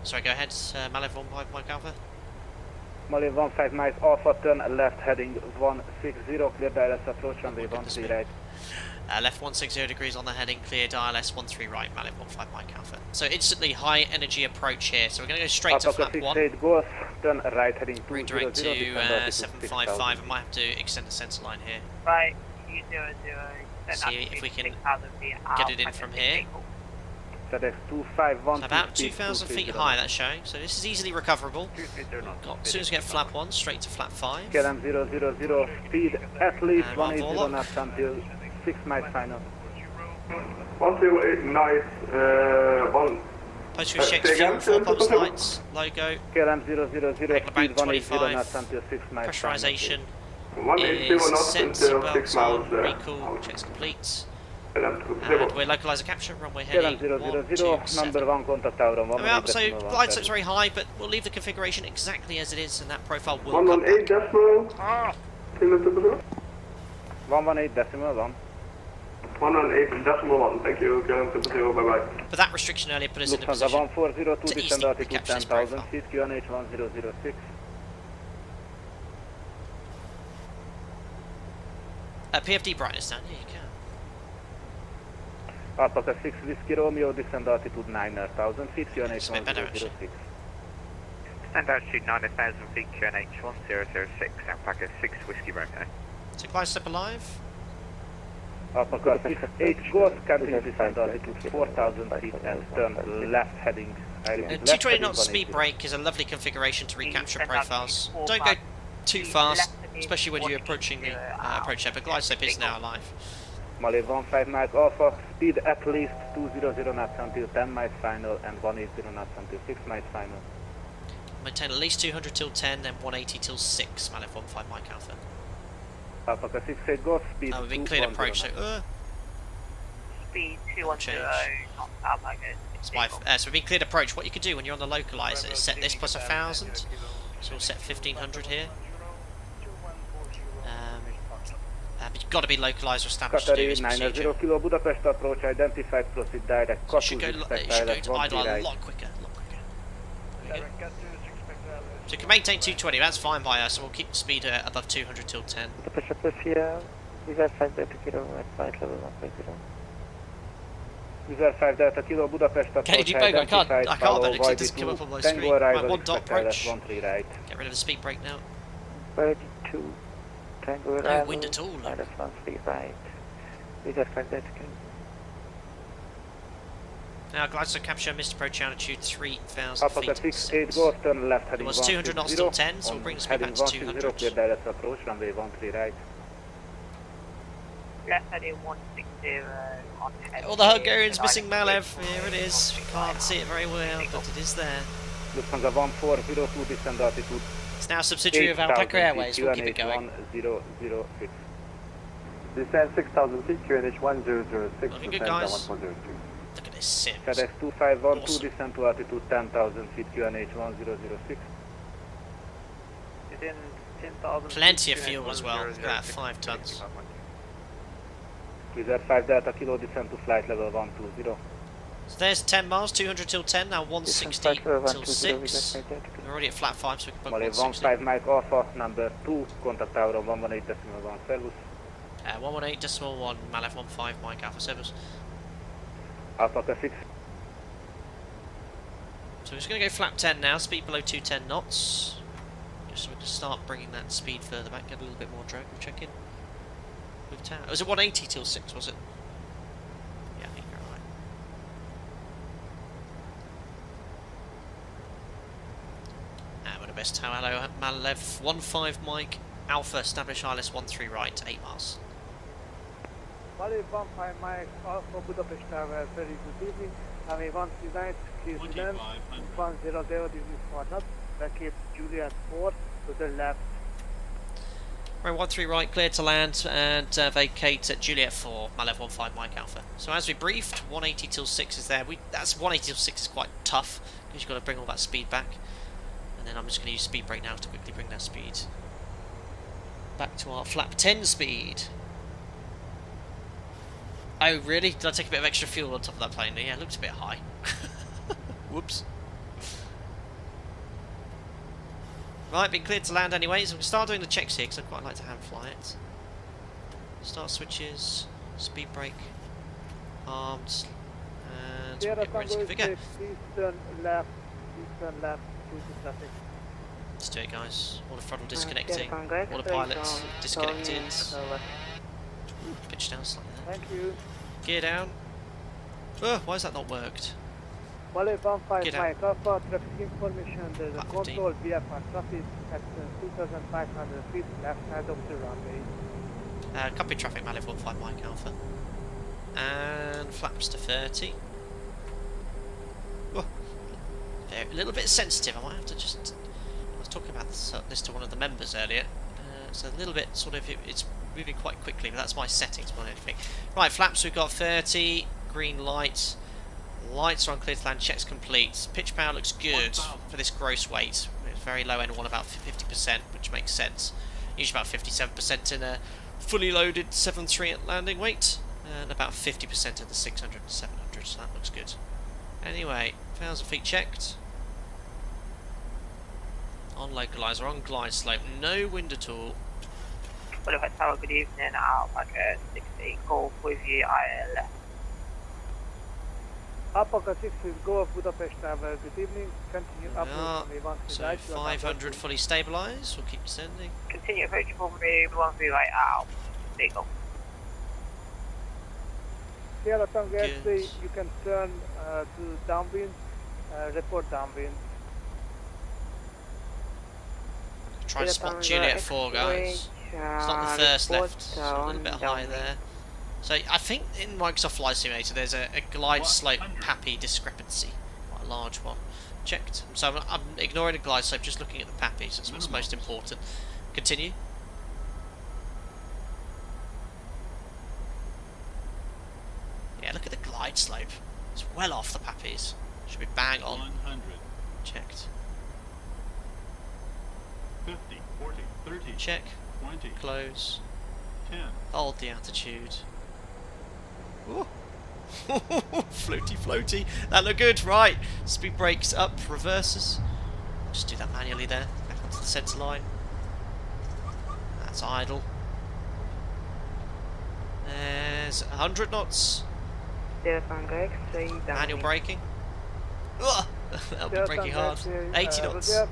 Sorry, go ahead, Malev 15 Mike Alpha. Malev 15 Mike Alpha, turn left heading 160, clear ILS approach runway 13 right. Left 160 degrees on the heading, cleared ILS 13 right, Malev 15 Mike Alpha. So instantly high energy approach here, so we're going to go straight to flap 1. Goes, turn right heading 200, redirect to 755, I might have to extend the sensor line here. Right, see if we can get it in from here. So that's 251. So about 2,000 feet high that's showing, so this is easily recoverable. As soon as we get flap 1, straight to flap 5. KLM 000, speed at least 180 knots until 6 miles final. 108 nice, Postcode checks fuel, 4 pumps lights, logo. KLM 000, speed 180 knots until 6 miles pressurization is set, seatbelts on, recall, checks complete. And we're localizer capture, runway heading 127. Number 1 contact tower. So glide slope's very high, but we'll leave the configuration exactly as it is, and that profile will 118 decimal. 118 decimal 1. 118 decimal 1. Thank you. Bye bye. But that restriction earlier put us in a Lufthansa position 1402 to descend easily altitude capture this 10,000 profile. feet, QNH 1006. PFD brightness down, yeah you can. Alpaca 6 Whiskey Romeo, descend altitude 9,000 feet, QNH 1006. Stand altitude 9,000 feet, QNH 1006, Alpaca 6 Whiskey Romeo. So glide step alive. Alpaca 6 goes, continue descend altitude 4,000 feet and turn left heading. 220 knots speed brake is a lovely configuration to recapture profiles. Don't go too fast, especially when you're approaching the approach but glide step is now alive. Malev 15 Mike Alpha, speed at least 200 knots until 10 miles final and 180 knots until 6 miles final. Maintain at least 200 till 10, then 180 till 6, Malev 15 Mike Alpha. Alpaca 68 goes, speed we've been cleared approach, so speed 210, not that like it. So we've been cleared approach. What you could do when you're on the localizer is set this plus 1,000, so we'll set 1,500 here. But you've got to be localizer established to do this procedure. Kilo Budapest approach identified, proceed direct. So it should go to idle a lot quicker, So you can maintain 220, that's fine by us, so we'll keep the speed above 200 till 10. Budapest here, Visa 5 Delta Kilo at flight level 150. Visa 5 Delta Kilo Budapest approach identified, I can't though, because it doesn't come up on my screen. Right, 1 dot approach. Right. Get rid of the speed brake now. 32 Tango No wind at all. Minus 13 right. Visa 5 Delta Kilo. Now glide slope capture, missed approach altitude 3,000 Alpaca 68 goes, turn left heading 160. It was 200 knots till 10, so we'll bring the speed back to 200. Clear direct approach, runway 13 right. Left heading 160 on head. All the Hungarians missing Malev, here it is. You can't see it very well, but it is there. Lufthansa 1402 descend altitude. It's now a subsidiary of Alpaca Airways, we'll keep it going. 1006. Descend 6,000 feet, QNH 1006. Looking good, guys. Look at this Sims. FedEx 2512 Awesome. descend to altitude 10,000 feet, QNH 1006. Within 10,000. Plenty of fuel as well. Look at that, 5 tons. Wizard 5 Delta Kilo, descend to flight level 120. So there's 10 miles, 200 till 10, now 160 till 6. We're already at flat 5, so we can book Malev 160. 15 Mike Alpha, number 2, contact tower 118.1 service. 118.1, Malev 15, Mike Alpha Service. Alpha 6. So we're just going to go flap 10 now, speed below 210 knots. Just so we can start bringing that speed further back, get a little bit more drag. We'll check in with tower. Was it 180 till 6, was it? Yeah, I think you're right. Budapest tower, hello, Malev 15 Mike Alpha, establish ILS 13 right, 8 miles. Malev 15 Mike Alpha, Budapest tower, very good evening. Runway 139, clear to land, 100, this is for not, Cape Juliet 4 to the left. Runway 13 right, clear to land and vacate at Juliet 4, Malev 15 Mike Alpha. So as we briefed, 180 till 6 is there. That's 180 till 6 is quite tough because you've got to bring all that speed back. And then I'm just going to use speed brake now to quickly bring that speed back to our flap 10 speed. Oh really? Did I take a bit of extra fuel on top of that plane? Yeah, it looks a bit high. Whoops. Right, been cleared to land anyway, so we can start doing the checks here because I'd quite like to hand fly it. Start switches, speed brake, arms, and we'll get ready to configure. Eastern left, due to traffic. Let's do it, guys. All the throttle disconnecting, all the pilots disconnected. Pitch down slightly there. Thank you. Gear down. Oh, why has that not worked? Malev 15 Mike Alpha, traffic information, there's a control VFR traffic at 2,500 feet left side of the runway. Copy traffic, Malev 15 Mike Alpha. And flaps to 30. Oh, a little bit sensitive, I might have to just... I was talking about this to one of the members earlier. So a little bit sort of... It's moving quite quickly, but that's my settings more than anything. Right, flaps, we've got 30, green light. Lights are on, clear to land, checks complete. Pitch power looks good for this gross weight. It's very low end one, about 50%, which makes sense. Usually about 57% in a fully loaded 7.3 at landing weight, and about 50% in the 600 and 700, so that looks good. Anyway, 1,000 feet checked. On localizer, on glide slope, no wind at all. Budapest Tower, good evening. I'll pack a 16 call with you, IL. Alpha 6 is go of Budapest Tower, good evening. Continue upwards. So 500 fully stabilised, we'll keep descending. Continue approaching for me, 13 right out. Takeoff. Sierra Tango X-ray, you can turn to downwind, report downwind. Try to spot Juliet 4, guys. It's not the first left, so a little bit high there. So I think in Microsoft Flight Simulator there's a glide slope PAPI discrepancy, quite a large one. Checked. So I'm ignoring the glide slope, just looking at the PAPIs, that's what's most important. Continue. Yeah, look at the glide slope. It's well off the PAPIs. Should be bang on. 100. Checked. 50, 40, 30. Check. 20. Close. 10. Hold the altitude. Ooh. Floaty, floaty. That looked good. Right. Speed brakes up, reverses. Just do that manually there. Back onto the centre line. That's idle. There's 100 knots. Manual braking. That'll be braking hard. 80 knots. And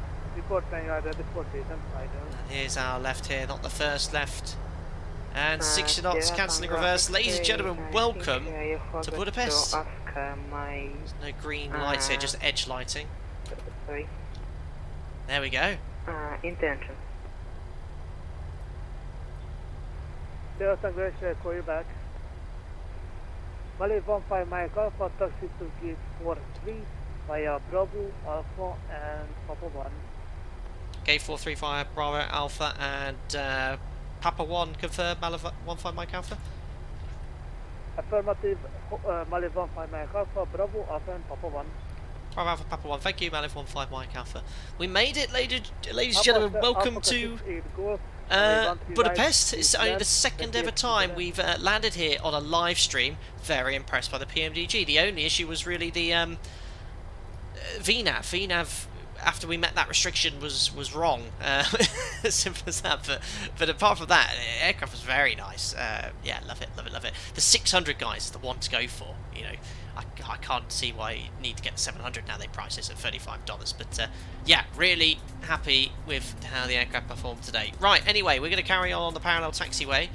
here's our left here, not the first left. And 60 knots, cancelling reverse. Ladies and gentlemen, welcome to Budapest. There's no green lights here, just edge lighting. There we go. Intention. Delta Grace, call you back. Malev 15 Mike Alpha, taxi to gate 43 via Bravo, Alpha and Papa 1. Gate 43 via Bravo, Alpha and Papa 1 confirmed, Malev 15 Mike Alpha? Affirmative, Malev 15 Mike Alpha, Bravo, Alpha and Papa 1. Bravo Alpha Papa 1, thank you, Malev 15 Mike Alpha. We made it, ladies and gentlemen, welcome to Budapest. It's only the second ever time we've landed here on a live stream. Very impressed by the PMDG. The only issue was really the VNAV. VNAV, after we met that restriction, was wrong. As simple as that. But apart from that, the aircraft was very nice. Yeah, love it, love it, love it. The 600 guys is the one to go for. You know, I can't see why you need to get the 700 now. They price this at $35. But yeah, really happy with how the aircraft performed today. Right, anyway, we're going to carry on the parallel taxiway.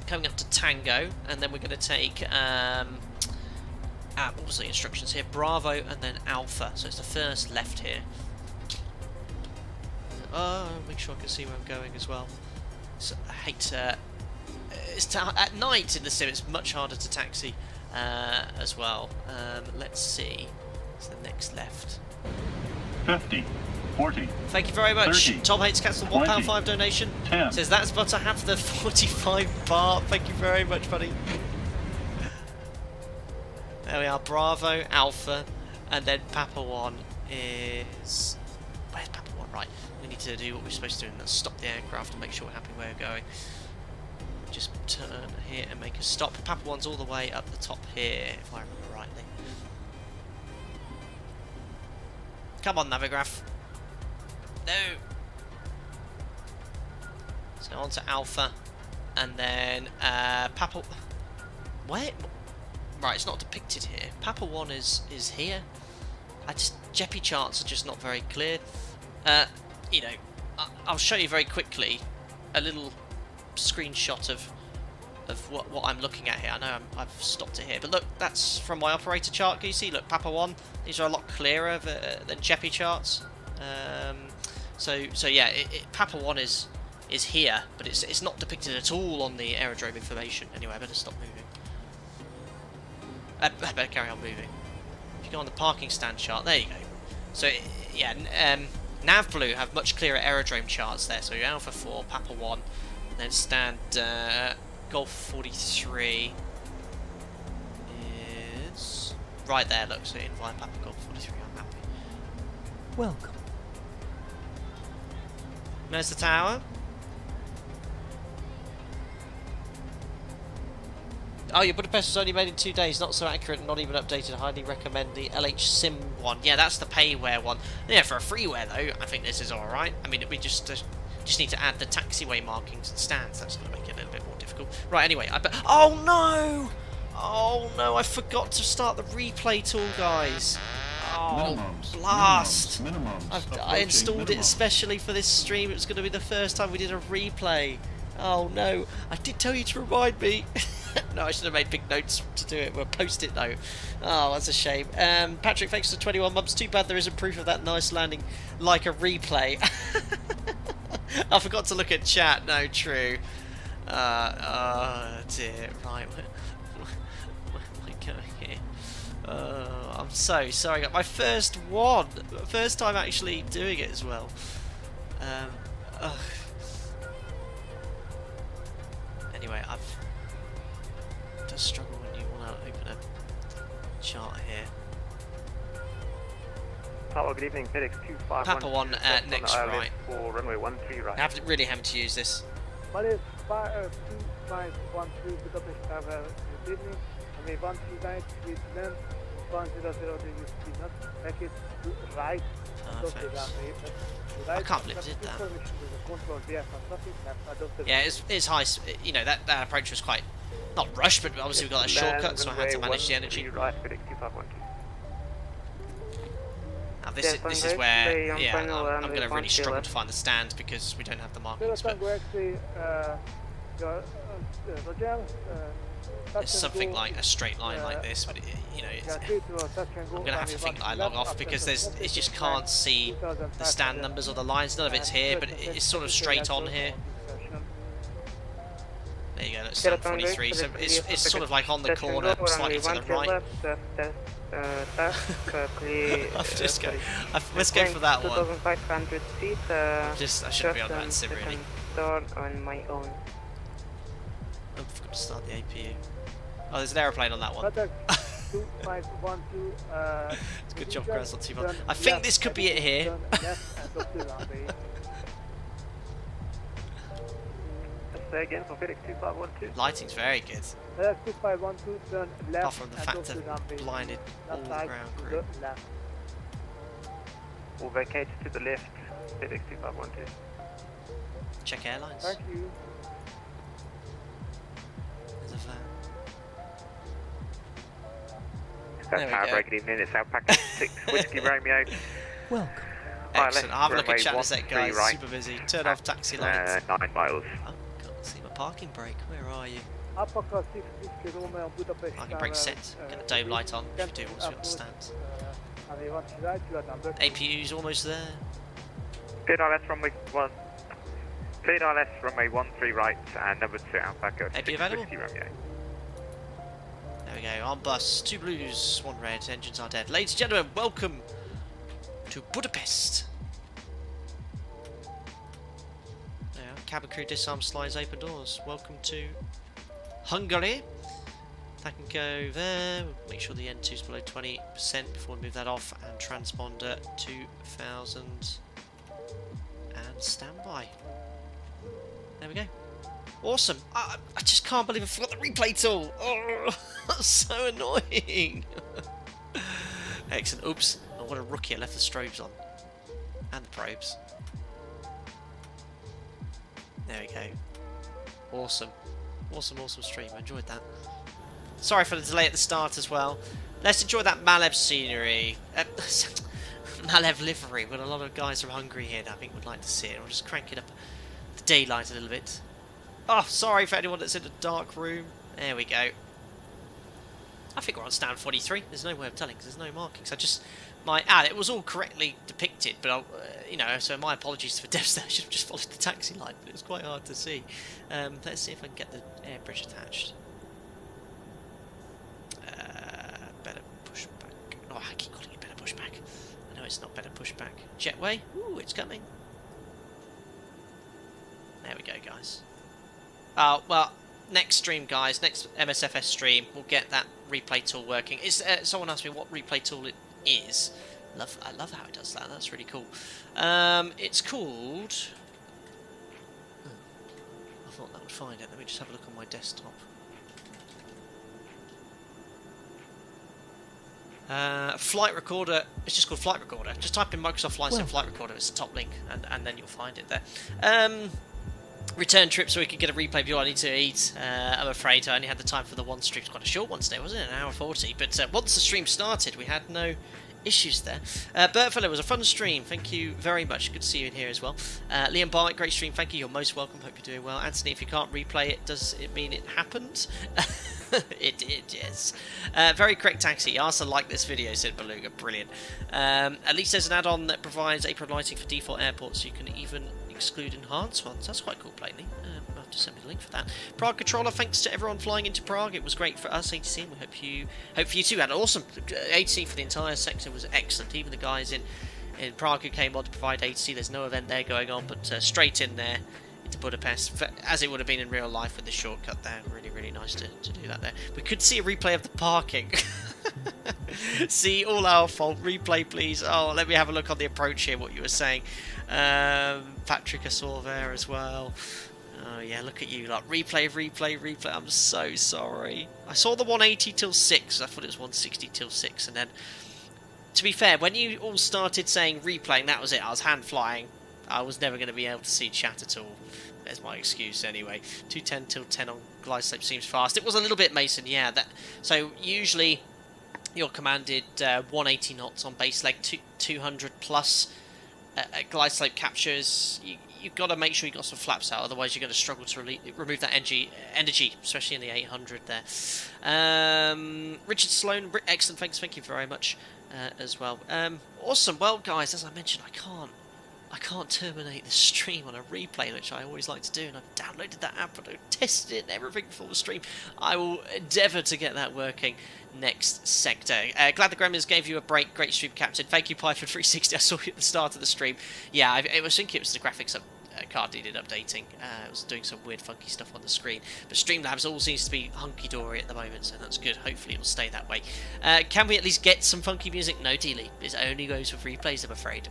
Coming up to Tango, and then we're going to take what was the instructions here? Bravo and then Alpha. So it's the first left here. Make sure I can see where I'm going as well. So I hate at night in the sim. It's much harder to taxi as well. Let's see. It's the next left. 50, 40. Thank you very much. 30, Tom Hates cancelled £1.5 donation. 10. Says that's but I have the 45 baht. Thank you very much, buddy. There we are. Bravo, Alpha, and then Papa 1 is. Where's Papa 1? Right. We need to do what we're supposed to do, and that's stop the aircraft and make sure we're happy where we're going. Just turn here and make a stop. Papa 1's all the way up the top here, if I remember rightly. Come on, Navigraph. No. So on to Alpha, and then Papa. Where? Right, it's not depicted here. Papa 1 is here. JEPI charts are just not very clear. You know, I'll show you very quickly a little screenshot of what I'm looking at here. I know I've stopped it here, but look, that's from my operator chart. Can you see? Look, Papa 1. These are a lot clearer than JEPI charts. So yeah, Papa 1 is here, but it's not depicted at all on the aerodrome information. Anyway, I better stop moving. I better carry on moving. If you go on the parking stand chart, there you go. So yeah, NavBlue have much clearer aerodrome charts there. So Alpha 4, Papa 1, and then stand Golf 43 is right there. Look, so in via Papa Golf 43. I'm happy. Welcome. There's the tower. Oh, your Budapest was only made in 2 days, not so accurate and not even updated. Highly recommend the LHSIM one. Yeah, that's the payware one. Yeah, for a freeware though, I think this is alright. I mean, we just need to add the taxiway markings and stands. That's going to make it a little bit more difficult. Right, anyway, oh no! Oh no, I forgot to start the replay tool, guys. Oh, blast! I installed it especially for this stream. It was going to be the first time we did a replay. Oh no, I did tell you to remind me. No, I should have made big notes to do it. We'll post it though. Oh, that's a shame. Patrick, thanks for 21 months. Too bad there isn't proof of that nice landing like a replay. I forgot to look at chat. No, true. Oh dear. Right. Where am I going here? I'm so sorry. I got my first one. First time actually doing it as well. Anyway, it does struggle when you want to open a chart here. Hello, good evening, FedEx 251. Papa 1 next right. For runway 13 right. I have really having to use this. Malev 2513 Budapest Tower, good evening. Runway 139 with length 100 degrees knots. Make it right. Perfect. I can't believe it did that. Yeah, it's high. You know, that approach was quite not rushed, but obviously we got that shortcut, so I had to manage the energy. Now this is where I'm going to really struggle to find the stand because we don't have the markings. But it's something like a straight line like this, but you know, I'm going to have to think that I log off because it just can't see the stand numbers or the lines. None of it's here, but it's sort of straight on here. There you go, that's 743. So it's sort of like on the corner, slightly to the right. Let's go for that one. I shouldn't be on that sim really. On my own. I forgot to start the APU. Oh, there's an aeroplane on that one. 2512. It's a good job, Grant's not too far. I think this could be it here. Say again for FedEx 2512. Lighting's very good. 2512, turn left. Apart from the fact that blinded all the ground crew. All vacated to the left, FedEx 2512. Check airlines. Thank you. There's a van. That's Tower Break, good evening, it's Alpaca 6 Whiskey Romeo. Welcome. Excellent, I'll have a look at chat in a sec, guys. Right. Super busy. Turn off taxi lights. 9 miles. I can't see my parking brake. Where are you? Alpaca 6 Whiskey Romeo, Budapest. Parking brake set. Get the dome light on, if you do once you understand. APU's almost there. Cleared ILS runway 1. Cleared ILS runway 13 right and number 2 Alpaca 6 available? Whiskey Romeo. There we go, on bus, 2 blues, 1 red, engines are dead. Ladies and gentlemen, welcome to Budapest. There, cabin crew disarm slides, open doors. Welcome to Hungary. That can go there. We'll make sure the N2 is below 20% before we move that off. And transponder 2000 and standby. There we go. Awesome. I just can't believe I forgot the replay tool. Oh, that's so annoying. Excellent. Oops. Oh, what a rookie. I left the strobes on. And the probes. There we go. Awesome. Awesome stream. I enjoyed that. Sorry for the delay at the start as well. Let's enjoy that Malev scenery. Malev livery. We've got a lot of guys from Hungary here that I think would like to see it. I'll just crank it up the daylight a little bit. Oh, sorry for anyone that's in a dark room. There we go. I think we're on stand 43. There's no way of telling because there's no markings. It was all correctly depicted, but you know, so my apologies for devs there. I should have just followed the taxi line, but it was quite hard to see. Let's see if I can get the air bridge attached. Better pushback. Oh, I keep calling it better pushback. I know it's not better pushback. Jetway. Ooh, it's coming. There we go, guys. Well, next stream, guys, next MSFS stream, we'll get that replay tool working. Someone asked me what replay tool it is. I love how it does that. That's really cool. It's called... I thought that would find it. Let me just have a look on my desktop. Flight Recorder. It's just called Flight Recorder. Just type in Microsoft Flight Sim Flight Recorder. It's the top link, and then you'll find it there. Return trip so we can get a replay of all I need to eat. I'm afraid I only had the time for the one stream. It's quite a short one today, wasn't it? An hour 40. But once the stream started, we had no issues there. Bertfellow, it was a fun stream. Thank you very much. Good to see you in here as well. Liam Barnett, great stream. Thank you. You're most welcome. Hope you're doing well. Anthony, if you can't replay it, does it mean it happened? It did, yes. Very correct taxi. He asked to like this video, said Beluga. Brilliant. At least there's an add-on that provides apron lighting for default airports, so you can even exclude enhanced ones. That's quite cool, Plainly. I'll have to send me the link for that. Prague Controller, thanks to everyone flying into Prague. It was great for us, ATC, and we hope you too had an awesome ATC for the entire sector. Was excellent. Even the guys in Prague who came on to provide ATC, there's no event there going on, but straight in there into Budapest, as it would have been in real life with the shortcut there. Really nice to do that there. We could see a replay of the parking. See, all our fault. Replay, please. Oh, let me have a look on the approach here, what you were saying. Patrick, I saw there as well. Oh, yeah, look at you. Like, replay. I'm so sorry. I saw the 180 till 6. I thought it was 160 till 6. And then, to be fair, when you all started saying replaying, that was it. I was hand flying. I was never going to be able to see chat at all. There's my excuse anyway. 210 till 10 on glide slope seems fast. It was a little bit, Mason, yeah. So usually you're commanded 180 knots on base leg, 200 plus glide slope captures. You've got to make sure you've got some flaps out, otherwise you're going to struggle to remove that energy, especially in the 800 there. Richard Sloan, excellent, thank you very much as well. Awesome. Well, guys, as I mentioned, I can't terminate the stream on a replay, which I always like to do, and I've downloaded that app and I've tested it and everything before the stream. I will endeavour to get that working next sector. Glad the Gremlins gave you a break. Great stream, Captain. Thank you, Python360. I saw you at the start of the stream. Yeah, I was thinking it was the graphics card needed updating. It was doing some weird funky stuff on the screen. But Streamlabs all seems to be hunky-dory at the moment, so that's good. Hopefully it'll stay that way. Can we at least get some funky music? No, Dealey. It only goes for replays, I'm afraid.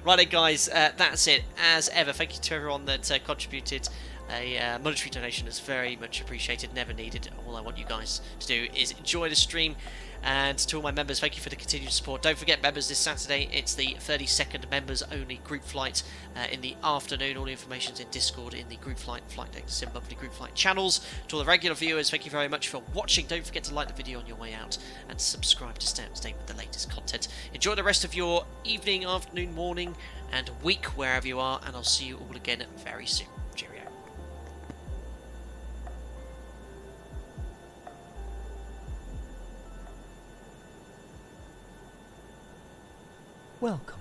Righto, guys, that's it. As ever, thank you to everyone that contributed. A monetary donation is very much appreciated, never needed. All I want you guys to do is enjoy the stream. And to all my members, thank you for the continued support. Don't forget, members, this Saturday it's the 32nd members only group flight in the afternoon. All the information's in Discord in the group flight deck sim monthly group flight channels. To all the regular viewers, thank you very much for watching. Don't forget to like the video on your way out and subscribe to stay up to date with the latest content. Enjoy the rest of your evening, afternoon, morning and week wherever you are, and I'll see you all again very soon. Cheerio. Welcome